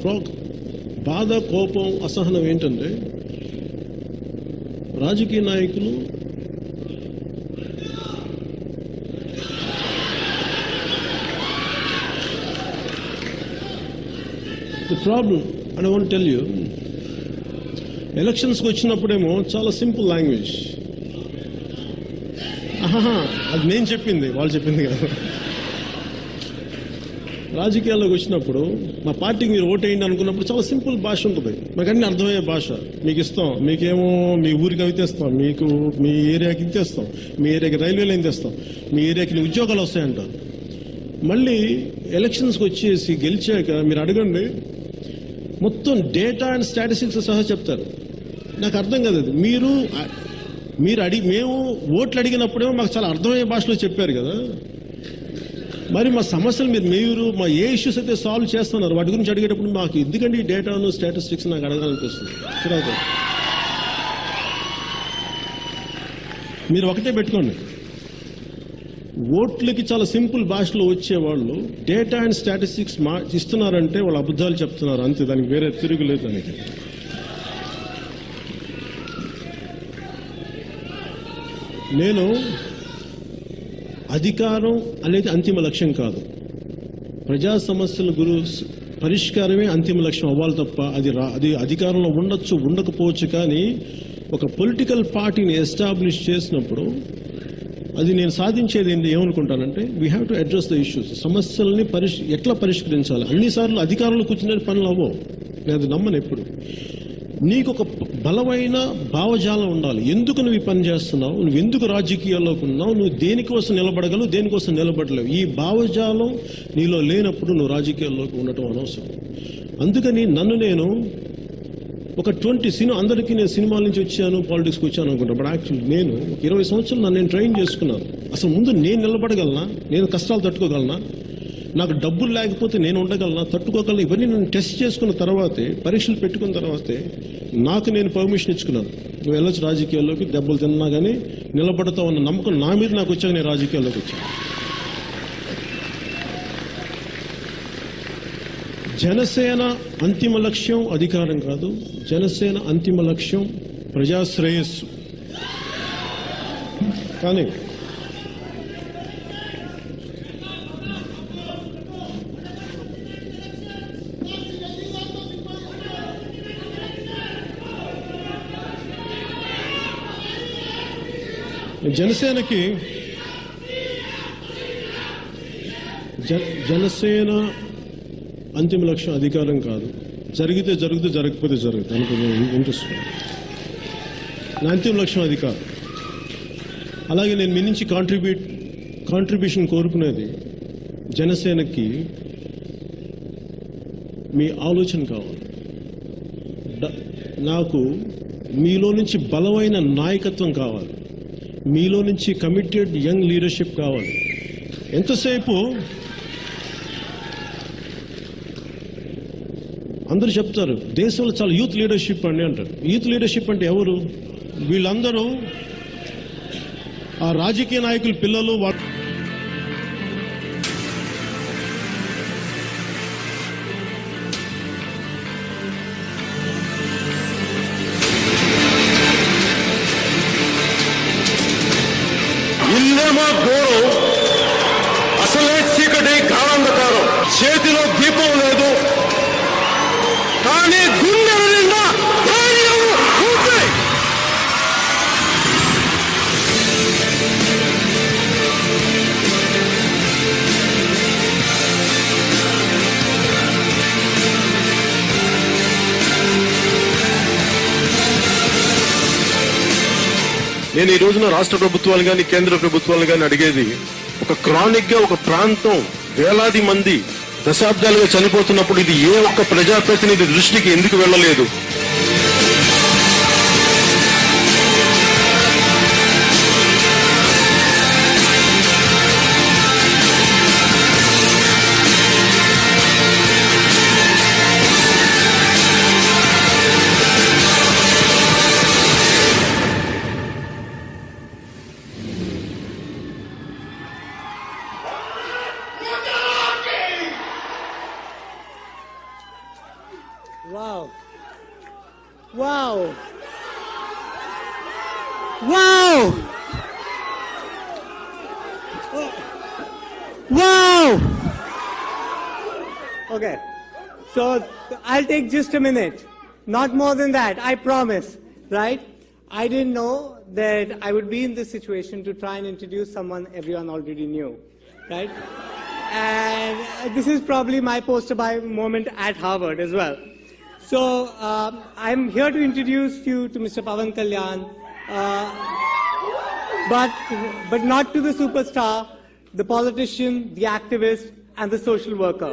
బాధ, కోపం, అసహనం ఏంటంటే రాజకీయ నాయకులు the problem and I want tell you, ఎలక్షన్స్కి వచ్చినప్పుడేమో చాలా సింపుల్ లాంగ్వేజ్. అది నేను చెప్పింది, వాళ్ళు చెప్పింది కాదు. రాజకీయాల్లోకి వచ్చినప్పుడు మా పార్టీకి మీరు ఓటేయండి అనుకున్నప్పుడు చాలా సింపుల్ భాష ఉంటుంది, మాకు అన్ని అర్థమయ్యే భాష. మీకు ఇస్తాం, మీకేమో మీ ఊరికి అవి తెస్తాం, మీకు మీ ఏరియాకి ఇది తెస్తాం, మీ ఏరియాకి రైల్వే లైన్ తెస్తాం, మీ ఏరియాకి ఉద్యోగాలు వస్తాయంటారు. మళ్ళీ ఎలక్షన్స్కి వచ్చేసి గెలిచాక మీరు అడగండి, మొత్తం డేటా అండ్ స్టాటిస్టిక్స్ సహా చెప్తారు. నాకు అర్థం కాదు అది. మీరు మేము ఓట్లు అడిగినప్పుడేమో మాకు చాలా అర్థమయ్యే భాషలో చెప్పారు కదా, మరి మా సమస్యలు మీరు మా ఏ ఇష్యూస్ అయితే సాల్వ్ చేస్తున్నారు వాటి గురించి అడిగేటప్పుడు మాకు ఎందుకండి ఈ డేటాను స్టాటిస్టిక్స్ నాకు అడగాలనిపిస్తుంది. మీరు ఒకటే పెట్టుకోండి, ఓట్లకి చాలా సింపుల్ భాషలో వచ్చేవాళ్ళు డేటా అండ్ స్టాటిస్టిక్స్ ఇస్తున్నారంటే వాళ్ళు అబద్ధాలు చెప్తున్నారు, అంతే, దానికి వేరే తిరుగులేదు. దానికి అధికారం అనేది అంతిమ లక్ష్యం కాదు. ప్రజా సమస్యల పరిష్కారమే అంతిమ లక్ష్యం అవ్వాలి తప్ప అది అధికారంలో ఉండొచ్చు ఉండకపోవచ్చు. కానీ ఒక పొలిటికల్ పార్టీని ఎస్టాబ్లిష్ చేసినప్పుడు అది నేను సాధించేది ఏమనుకుంటానంటే we have to address the issues. సమస్యల్ని ఎట్లా పరిష్కరించాలి. అన్నిసార్లు అధికారంలో కూర్చునే పనులు అవ్వవు. నేను అది నమ్మను ఎప్పుడు. నీకు ఒక బలమైన భావజాలం ఉండాలి. ఎందుకు నువ్వు ఈ పని చేస్తున్నావు, నువ్వు ఎందుకు రాజకీయాల్లోకి ఉన్నావు, నువ్వు దేనికోసం నిలబడగలవు, దేనికోసం నిలబడలేవు. ఈ భావజాలం నీలో లేనప్పుడు నువ్వు రాజకీయాల్లోకి ఉండటం అనవసరం. అందుకని నేను ఒక 20 అందరికీ నేను సినిమాల నుంచి వచ్చాను, పాలిటిక్స్కి వచ్చాను అనుకుంటా. బట్ యాక్చువల్లీ నేను 20 సంవత్సరాలు నేను ట్రైన్ చేసుకున్నాను. అసలు ముందు నేను నిలబడగలనా, నేను కష్టాలు తట్టుకోగలనా, నాకు డబ్బులు లేకపోతే నేను ఉండగలనా, తట్టుకోగలనా, ఇవన్నీ నేను టెస్ట్ చేసుకున్న తర్వాతే, పరీక్షలు పెట్టుకున్న తర్వాతే నాకు నేను పర్మిషన్ ఇచ్చుకున్నాను. నువ్వు వెళ్ళొచ్చు రాజకీయాల్లోకి, దెబ్బలు తిన్నా కానీ నిలబడతావు అన్న నమ్మకం నా మీద నాకు వచ్చాక నేను రాజకీయాల్లోకి వచ్చాను. జనసేన అంతిమ లక్ష్యం అధికారం కాదు. జనసేన అంతిమ లక్ష్యం ప్రజాశ్రేయస్సు. కానీ జనసేనకి జనసేన అంతిమ లక్ష్యం అధికారం కాదు. జరిగితే జరుగుతూ, జరగకపోతే జరుగుతుంది అనుకునే ఇంట్రెస్ట్. నా అంతిమ లక్ష్యం అధికారం. అలాగే నేను మీ నుంచి కాంట్రిబ్యూషన్ కోరుకునేది జనసేనకి మీ ఆలోచన కావాలి. నాకు మీలో నుంచి బలమైన నాయకత్వం కావాలి. మీలో నుంచి కమిటెడ్ యంగ్ లీడర్షిప్ కావాలి. ఎంతసేపు అందరూ చెప్తారు దేశంలో చాలా యూత్ లీడర్షిప్ అండి అంటారు. యూత్ లీడర్షిప్ అంటే ఎవరు? వీళ్ళందరూ ఆ రాజకీయ నాయకుల పిల్లలు. ఇల్లేమో ఘోరం, అసలే చీకటి, గాఢంధకారం, చేతిలో దీపం లేదు, కానీ గుండెల నిండా ధైర్యం ఉంది. నేను ఈ రోజున రాష్ట్ర ప్రభుత్వాలు కానీ కేంద్ర ప్రభుత్వాలు కానీ అడిగేది, ఒక క్రానిక్ గా ఒక ప్రాంతం వేలాది మంది దశాబ్దాలుగా చనిపోతున్నప్పుడు ఇది ఏ ఒక్క ప్రజాప్రతినిధి దృష్టికి ఎందుకు వెళ్ళలేదు? Wow. Wow. Wow. Wow. Okay. So I'll take just a minute. Not more than that, I promise. Right? I didn't know that I would be in this situation to try and introduce someone everyone already knew. Right? And this is probably my poster boy moment at Harvard as well. So I'm here to introduce you to Mr. Pawan Kalyan, but not to the superstar, the politician, the activist, and the social worker,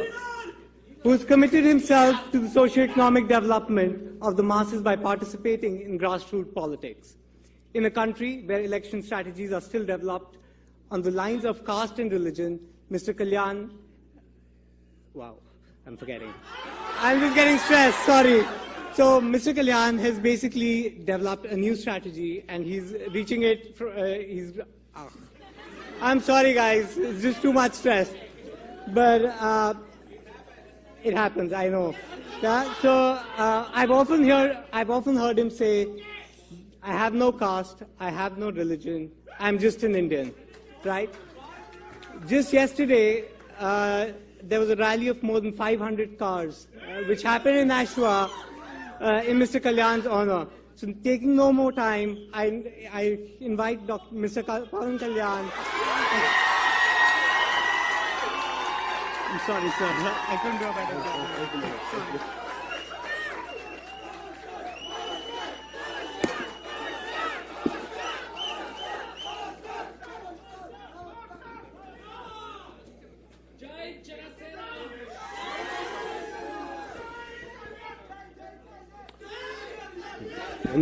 who has committed himself to the socio-economic development of the masses by participating in grassroots politics. In a country where election strategies are still developed on the lines of caste and religion, Mr. Kalyan, wow, I'm forgetting. I'm just getting stressed, sorry. So Mr. Kalyan has basically developed a new strategy and he's reaching it, I'm sorry guys, it's just too much stress. But it happens, I know. Yeah? So I've often heard him say, I have no caste, I have no religion, I'm just an Indian, right? Just yesterday, there was a rally of more than 500 cars, which happened in Ashwa in Mr. Kalyan's honor. So taking no more time, I invite Mr. Pawan Kalyan. I'm sorry, sir. I couldn't do a better job. Sorry.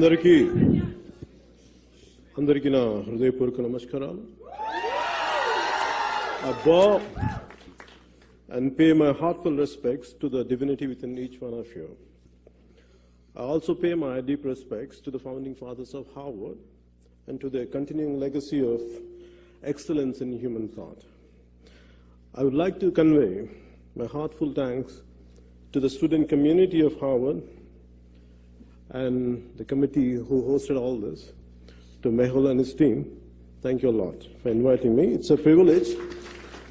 అందరికీ నా హృదయపూర్వక నమస్కారాలు. I bow and pay my heartfelt respects to the divinity within each one of you. I also pay my deep respects to the founding fathers of Harvard and to their continuing legacy of excellence in human thought. I would like to convey my heartfelt thanks to the student community of Harvard and the committee who hosted all this, to Mehul and his team. Thank you a lot for inviting me. It's a privilege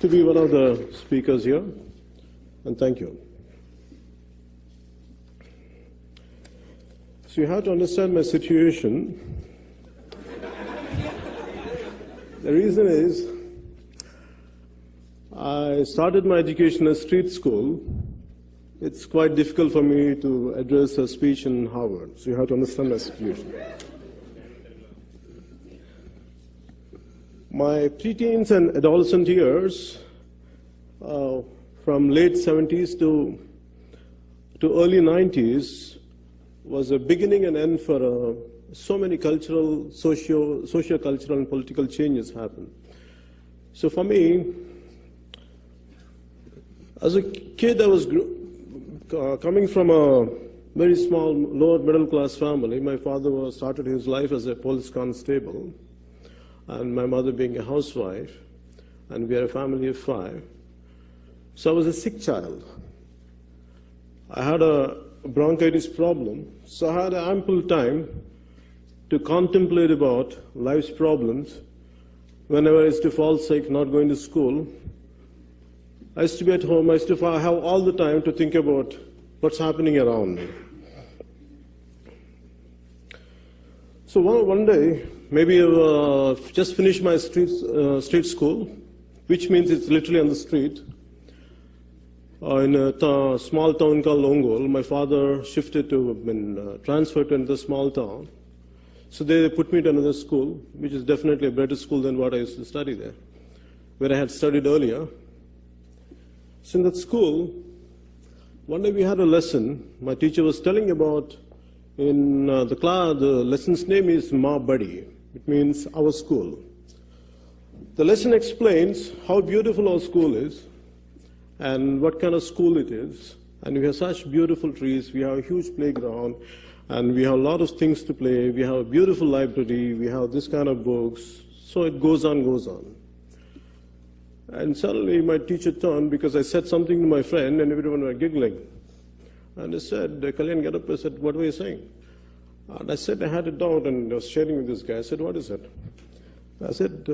to be one of the speakers here, and thank you. So you have to understand my situation. The reason is, I started my education at street school. It's quite difficult for me to address a speech in Harvard, so you have to understand my situation. My preteens and adolescent years, from late 70s to early 90s, was a beginning and end for so many cultural, socio-cultural and political changes happened. So for me, as a kid, I was coming from a very small, lower middle class family. My father started his life as a police constable, and my mother being a housewife, and we are a family of 5. So I was a sick child. I had a bronchitis problem, so I had ample time to contemplate about life's problems. Whenever I used to fall sick, not going to school, I used to be at home. I used to have all the time to think about what's happening around me. So one day, maybe just finished my street school, which means it's literally on the street, in a small town called Ongol. My father shifted to, transferred to another small town. So they put me to another school, which is definitely a better school than what I used to study there, where I had studied earlier. So in that school, one day we had a lesson. My teacher was telling about, in the class, the lesson's name is Ma Badi. It means our school. The lesson explains how beautiful our school is and what kind of school it is. And we have such beautiful trees, we have a huge playground, and we have a lot of things to play. We have a beautiful library, we have this kind of books. So it goes on. And suddenly my teacher turned because I said something to my friend and everyone were giggling. And I said, Kalyan, get up. I said, what were you saying? And I said, I had a doubt and I was sharing with this guy. I said, what is it? I said,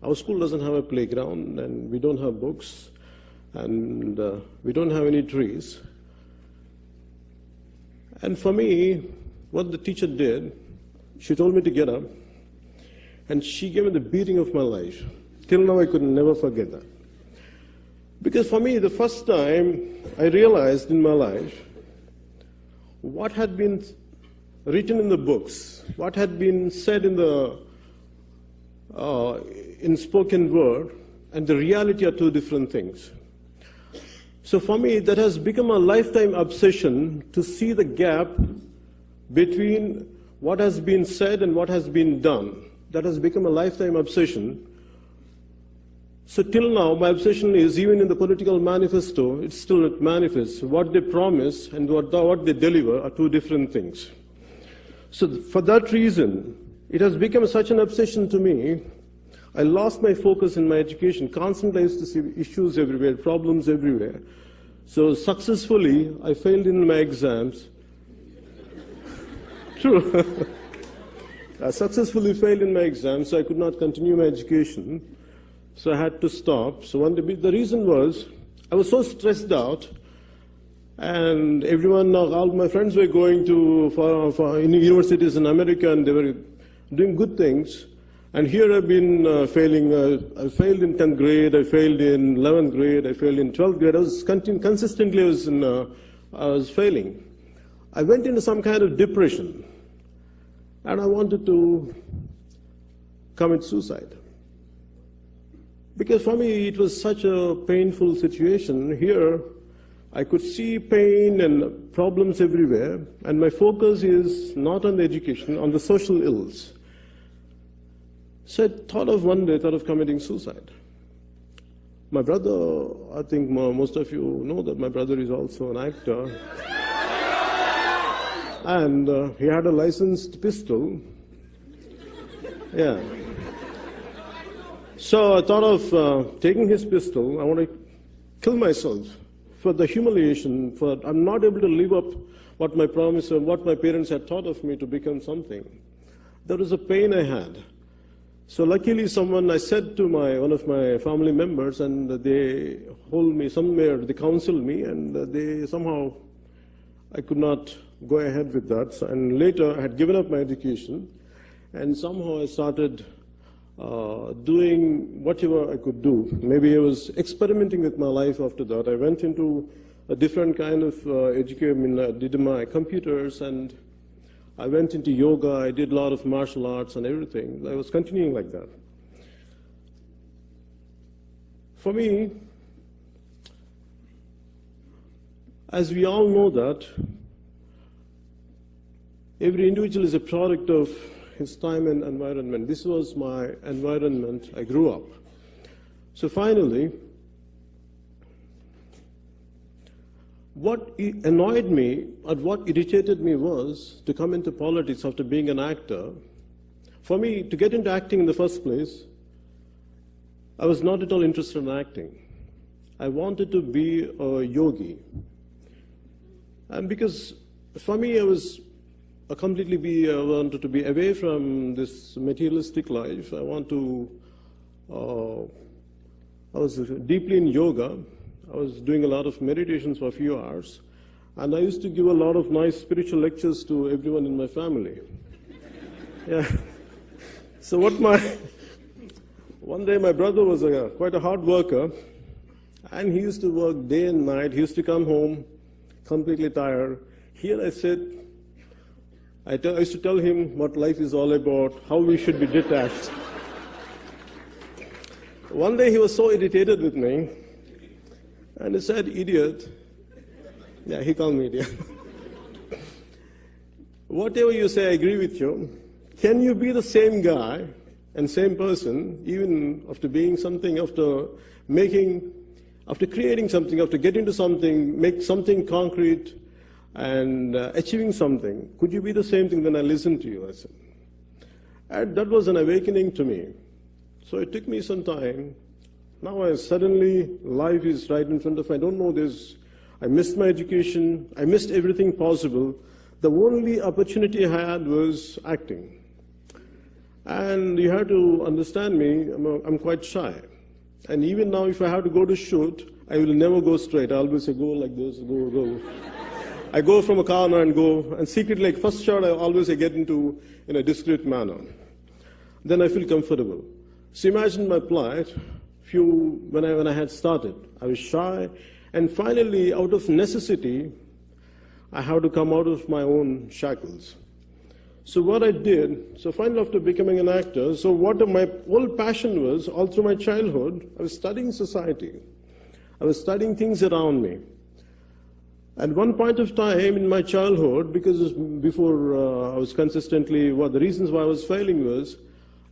our school doesn't have a playground and we don't have books and we don't have any trees. And for me, what the teacher did, she told me to get up and she gave me the beating of my life. Till now, I could never forget that. Because for me, the first time I realized in my life what had been written in the books, what had been said in spoken word, and the reality are two different things. So for me, that has become a lifetime obsession to see the gap between what has been said and what has been done. That has become a lifetime obsession. So till now, my obsession is, even in the political manifesto, it's still not manifest. What they promise and what they deliver are two different things. So for that reason, it has become such an obsession to me. I lost my focus in my education. Constantly I used to see issues everywhere, problems everywhere. So successfully, I failed in my exams. True. I successfully failed in my exams, so I could not continue my education. So I had to stop. So the reason was I was so stressed out, and everyone, all my friends were going to for in universities in America, and they were doing good things. And here I've been failing. I failed in 10th grade. I failed in 11th grade. I failed in 12th grade. I was consistently I was failing. I went into some kind of depression, and I wanted to commit suicide. Because for me, it was such a painful situation. Here, I could see pain and problems everywhere, and my focus is not on the education, on the social ills. So I thought of committing suicide. My brother, I think most of you know that my brother is also an actor. And he had a licensed pistol. Yeah. So I thought of taking his pistol. I want to kill myself for the humiliation, for I'm not able to live up what my promise and what my parents had taught of me to become something. There was a pain I had. So luckily I said to one of my family members, and they hold me somewhere, they counseled me, and they somehow, I could not go ahead with that. So, and later I had given up my education, and somehow I started doing whatever I could do. Maybe I was experimenting with my life after that. I went into a different kind of education. I did my computers, and I went into yoga. I did a lot of martial arts and everything. I was continuing like that. For me, as we all know that, every individual is a product of his time and environment. This was my environment. I grew up. So finally, what annoyed me or what irritated me was to come into politics after being an actor. For me, to get into acting in the first place, I was not at all interested in acting. I wanted to be a yogi. And because for me, I wanted to be away from this materialistic life. I was deeply in yoga. I was doing a lot of meditations for a few hours. And I used to give a lot of nice spiritual lectures to everyone in my family. Yeah. So one day my brother was quite a hard worker, and he used to work day and night. He used to come home completely tired. Here I said, I used to tell him what life is all about, how we should be detached. One day he was so irritated with me, and he said, "Idiot." Yeah, he called me idiot. Whatever you say, I agree with you. Can you be the same guy and same person, even after being something, after creating something, after getting to something, make something concrete, and achieving something? Could you be the same thing? Then I listened to you, I said. And that was an awakening to me. So it took me some time. Now suddenly life is right in front of me. I don't know this. I missed my education. I missed everything possible. The only opportunity I had was acting. And you have to understand me, I'm quite shy. And even now, if I have to go to shoot, I will never go straight. I always say, go like this, go. I go from a corner and go, and secretly, like first shot, I always get into in a discreet manner. Then I feel comfortable. So imagine my plight. When I had started, I was shy, and finally, out of necessity, I had to come out of my own shackles. So what I did, so finally after becoming an actor, so what my whole passion was, all through my childhood, I was studying society. I was studying things around me. At one point of time in my childhood, because before I was consistently, the reasons why I was failing was,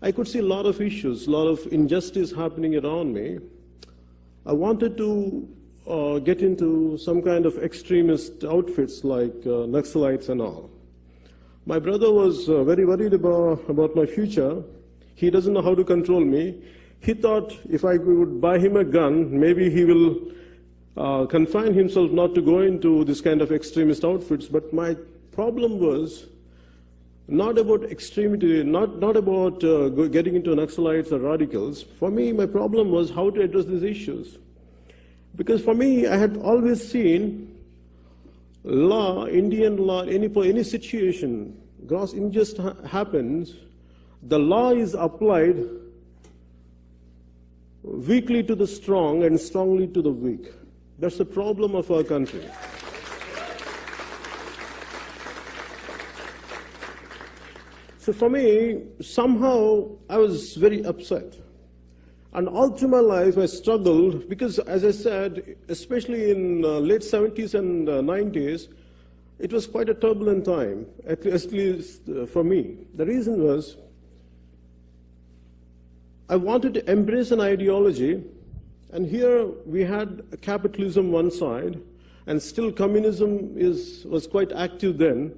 I could see a lot of issues, a lot of injustice happening around me. I wanted to get into some kind of extremist outfits like Naxalites and all. My brother was very worried about my future. He doesn't know how to control me. He thought if I would buy him a gun, maybe he will confine himself not to go into this kind of extremist outfits. But my problem was, not about extremity, not about getting into Naxalites or radicals. For me, my problem was how to address these issues. Because for me, I had always seen law, Indian law, any situation, gross injustice happens, the law is applied weakly to the strong and strongly to the weak. That's the problem of our country. So for me, somehow I was very upset. And all through my life I struggled because, as I said, especially in late 70s and 90s, it was quite a turbulent time, at least for me. The reason was I wanted to embrace an ideology, and here we had capitalism one side, and still communism was quite active then,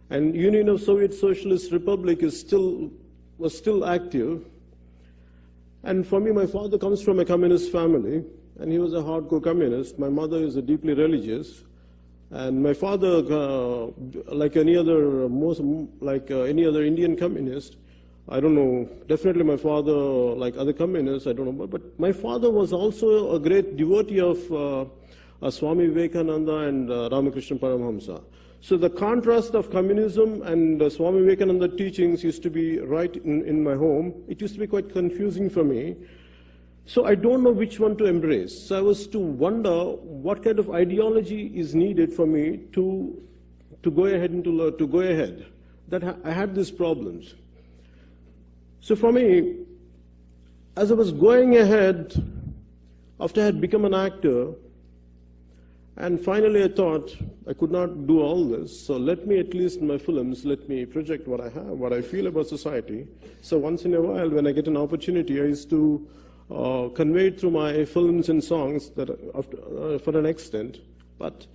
and Union of Soviet Socialist Republic was still active. And for me, my father comes from a communist family, and he was a hardcore communist. My mother is a deeply religious, and my father, like any other Indian communist, I don't know, definitely my father, like other communists, I don't know, but my father was also a great devotee of Swami Vivekananda and Ramakrishna Paramahamsa. So the contrast of communism and Swami Vivekananda teachings used to be right in my home. It used to be quite confusing for me. So I don't know which one to embrace. So I was to wonder what kind of ideology is needed for me to go ahead and to go ahead. That I had these problems. So for me, as I was going ahead, after I had become an actor, and finally I thought I could not do all this, so let me, at least in my films, let me project what I have, what I feel about society. So once in a while, when I get an opportunity, I used to convey it through my films and songs that for an extent, but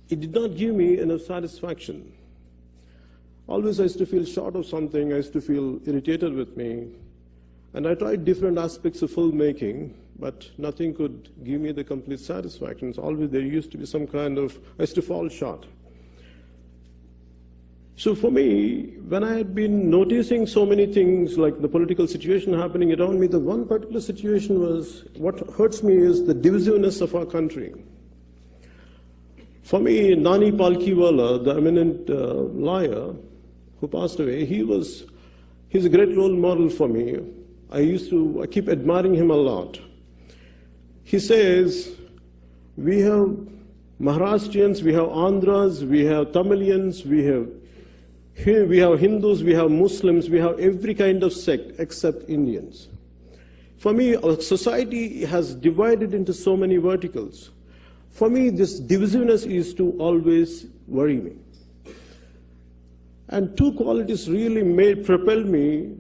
it did not give me enough satisfaction. Always I used to feel short of something, I used to feel irritated with me, and I tried different aspects of filmmaking, but nothing could give me the complete satisfaction. So always there used to be some kind of, I used to fall short. So for me, when I had been noticing so many things like the political situation happening around me, the one particular situation was, what hurts me is the divisiveness of our country. For me, Nani Palkhiwala, the eminent lawyer who passed away, he's a great role model for me. I keep admiring him a lot. He says, we have Maharashtrians, we have Andhras, we have Tamilians, we have Hindus, we have Muslims, we have every kind of sect except Indians. For me, our society has divided into so many verticals. For me, this divisiveness is to always worry me. And two qualities really propelled me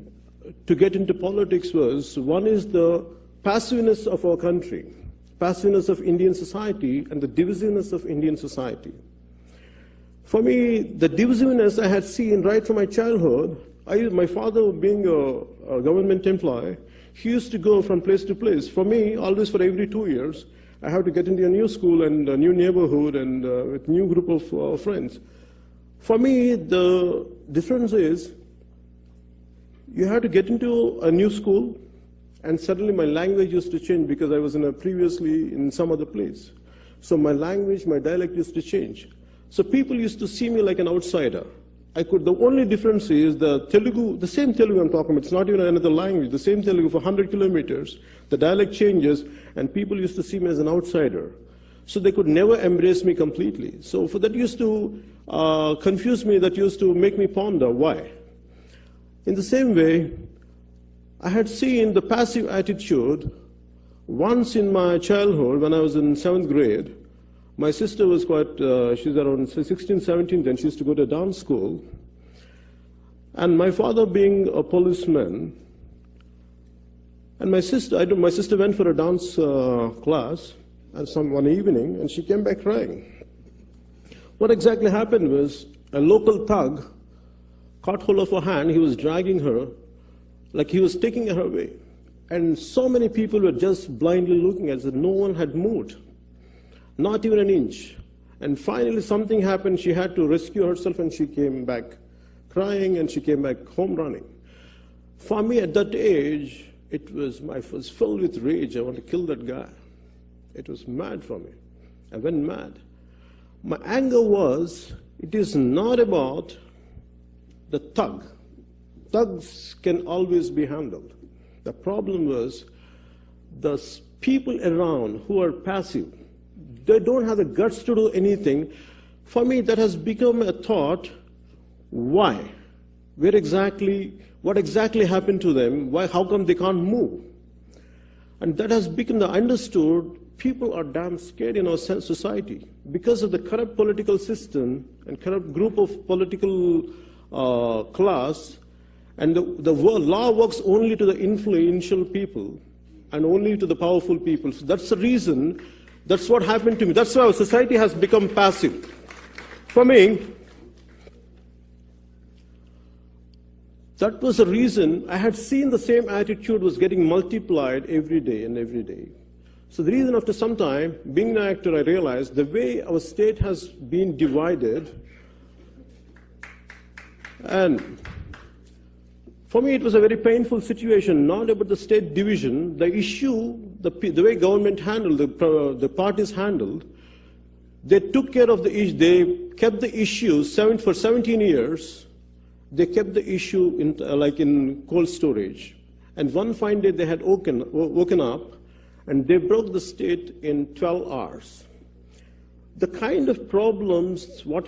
to get into politics was, one is the passiveness of our country, passiveness of Indian society, and the divisiveness of Indian society. For me, the divisiveness I had seen right from my childhood. My father, being a government employee, he used to go from place to place. For me, always for every 2 years, I have to get into a new school and a new neighborhood and with new group of friends. For me, the difference is, you have to get into a new school, and suddenly my language used to change because I was previously in some other place. So my language, my dialect used to change. So people used to see me like an outsider. The only difference is the Telugu, the same Telugu I'm talking about, it's not even another language, the same Telugu for 100 kilometers, the dialect changes, and people used to see me as an outsider. So they could never embrace me completely. So for that used to confuse me, that used to make me ponder why. In the same way, I had seen the passive attitude once in my childhood when I was in 7th grade. My sister was she's around 16, 17 then, she used to go to a dance school. And my father being a policeman, and my sister went for a dance class one evening, and she came back crying. What exactly happened was, a local thug caught hold of her hand, he was dragging her, like he was taking her away. And so many people were just blindly looking at her, no one had moved, not even an inch. And finally something happened, she had to rescue herself and she came back crying, and she came back home running. For me, at that age, I was filled with rage. I want to kill that guy. It was mad for me. I went mad. My anger was, it is not about the thug. Thugs can always be handled. The problem was the people around who are passive. They don't have the guts to do anything. For me, that has become a thought. Why? What exactly happened to them? Why? How come they can't move? And that has become the understood. People are damn scared in our society because of the corrupt political system and corrupt group of political class. And the law works only to the influential people and only to the powerful people. So that's the reason. That's what happened to me. That's why our society has become passive. For me, that was the reason. I had seen the same attitude was getting multiplied every day and every day. So the reason, after some time, being an actor, I realized the way our state has been divided, and for me it was a very painful situation, not about the state division, the issue, the way government handled, the parties handled, they took care of the issue, they kept the issue for 17 years, they kept the issue in cold storage. And one fine day they had woken up, and they broke the state in 12 hours. The kind of problems, what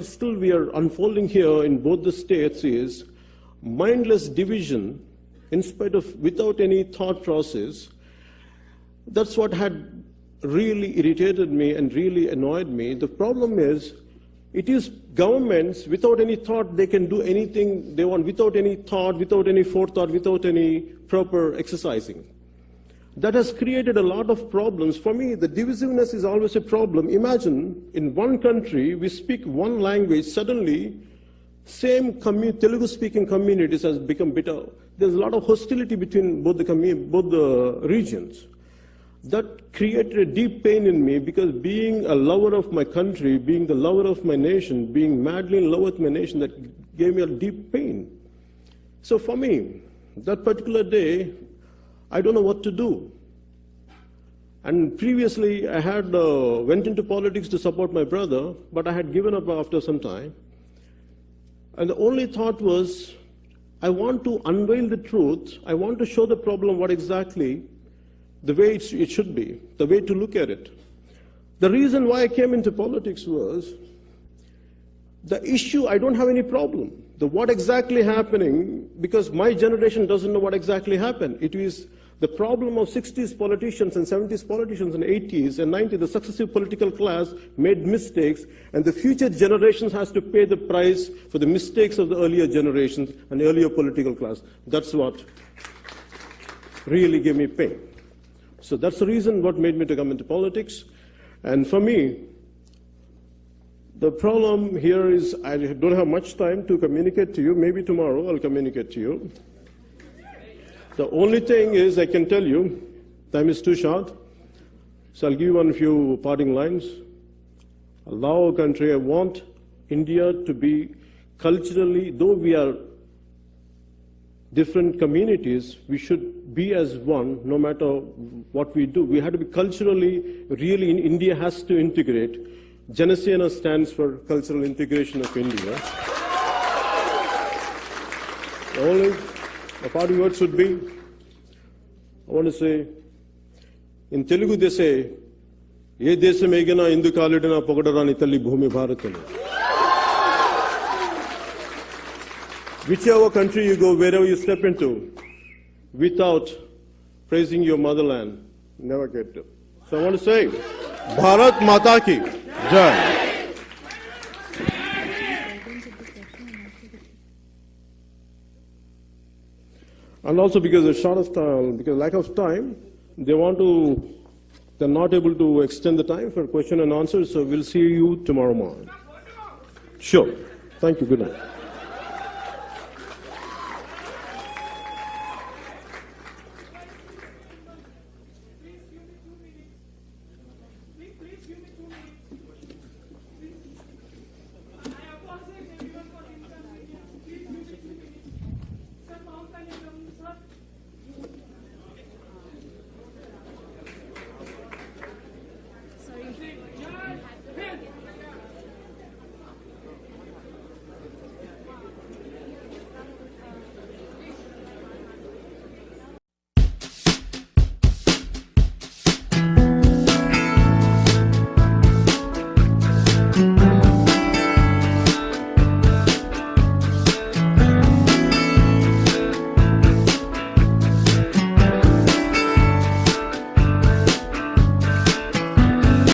still we are unfolding here in both the states is mindless division, without any thought process. That's what had really irritated me and really annoyed me. The problem is, it is governments without any thought, they can do anything they want, without any thought, without any forethought, without any proper exercising. That has created a lot of problems. For me, the divisiveness is always a problem. Imagine, in one country, we speak one language, suddenly, same Telugu-speaking communities has become bitter. There's a lot of hostility between both the regions. That created a deep pain in me, because being a lover of my country, being the lover of my nation, being madly in love with my nation, that gave me a deep pain. So for me, that particular day, I don't know what to do. And previously, I had went into politics to support my brother, but I had given up after some time. And the only thought was, I want to unveil the truth. I want to show the problem what exactly, the way it should be, the way to look at it. The reason why I came into politics was, the issue, I don't have any problem. What exactly happening, because my generation doesn't know what exactly happened. It is the problem of 60s politicians and 70s politicians and 80s and 90s, the successive political class made mistakes, and the future generations has to pay the price for the mistakes of the earlier generations and the earlier political class. That's what really gave me pain. So that's the reason what made me to come into politics. And for me, the problem here is I don't have much time to communicate to you. Maybe tomorrow I'll communicate to you. The only thing is I can tell you, time is too short, so I'll give you a few parting lines. I love our country. I want India to be culturally, though we are different communities, we should be as one no matter what we do. We have to be culturally, really, India has to integrate. Janasena stands for cultural integration of India. The parting words would be, I want to say, in Telugu they say, Ye desam egina indu kalidina pogadarani talli bhumi bharatani. Whichever country you go, wherever you step into, without praising your motherland, never get to. So I want to say, Bharat Mata Ki Jai. And also because of short of time, because lack of time, they're not able to extend the time for question and answer, so we'll see you tomorrow morning. Sure. Thank you. Good night.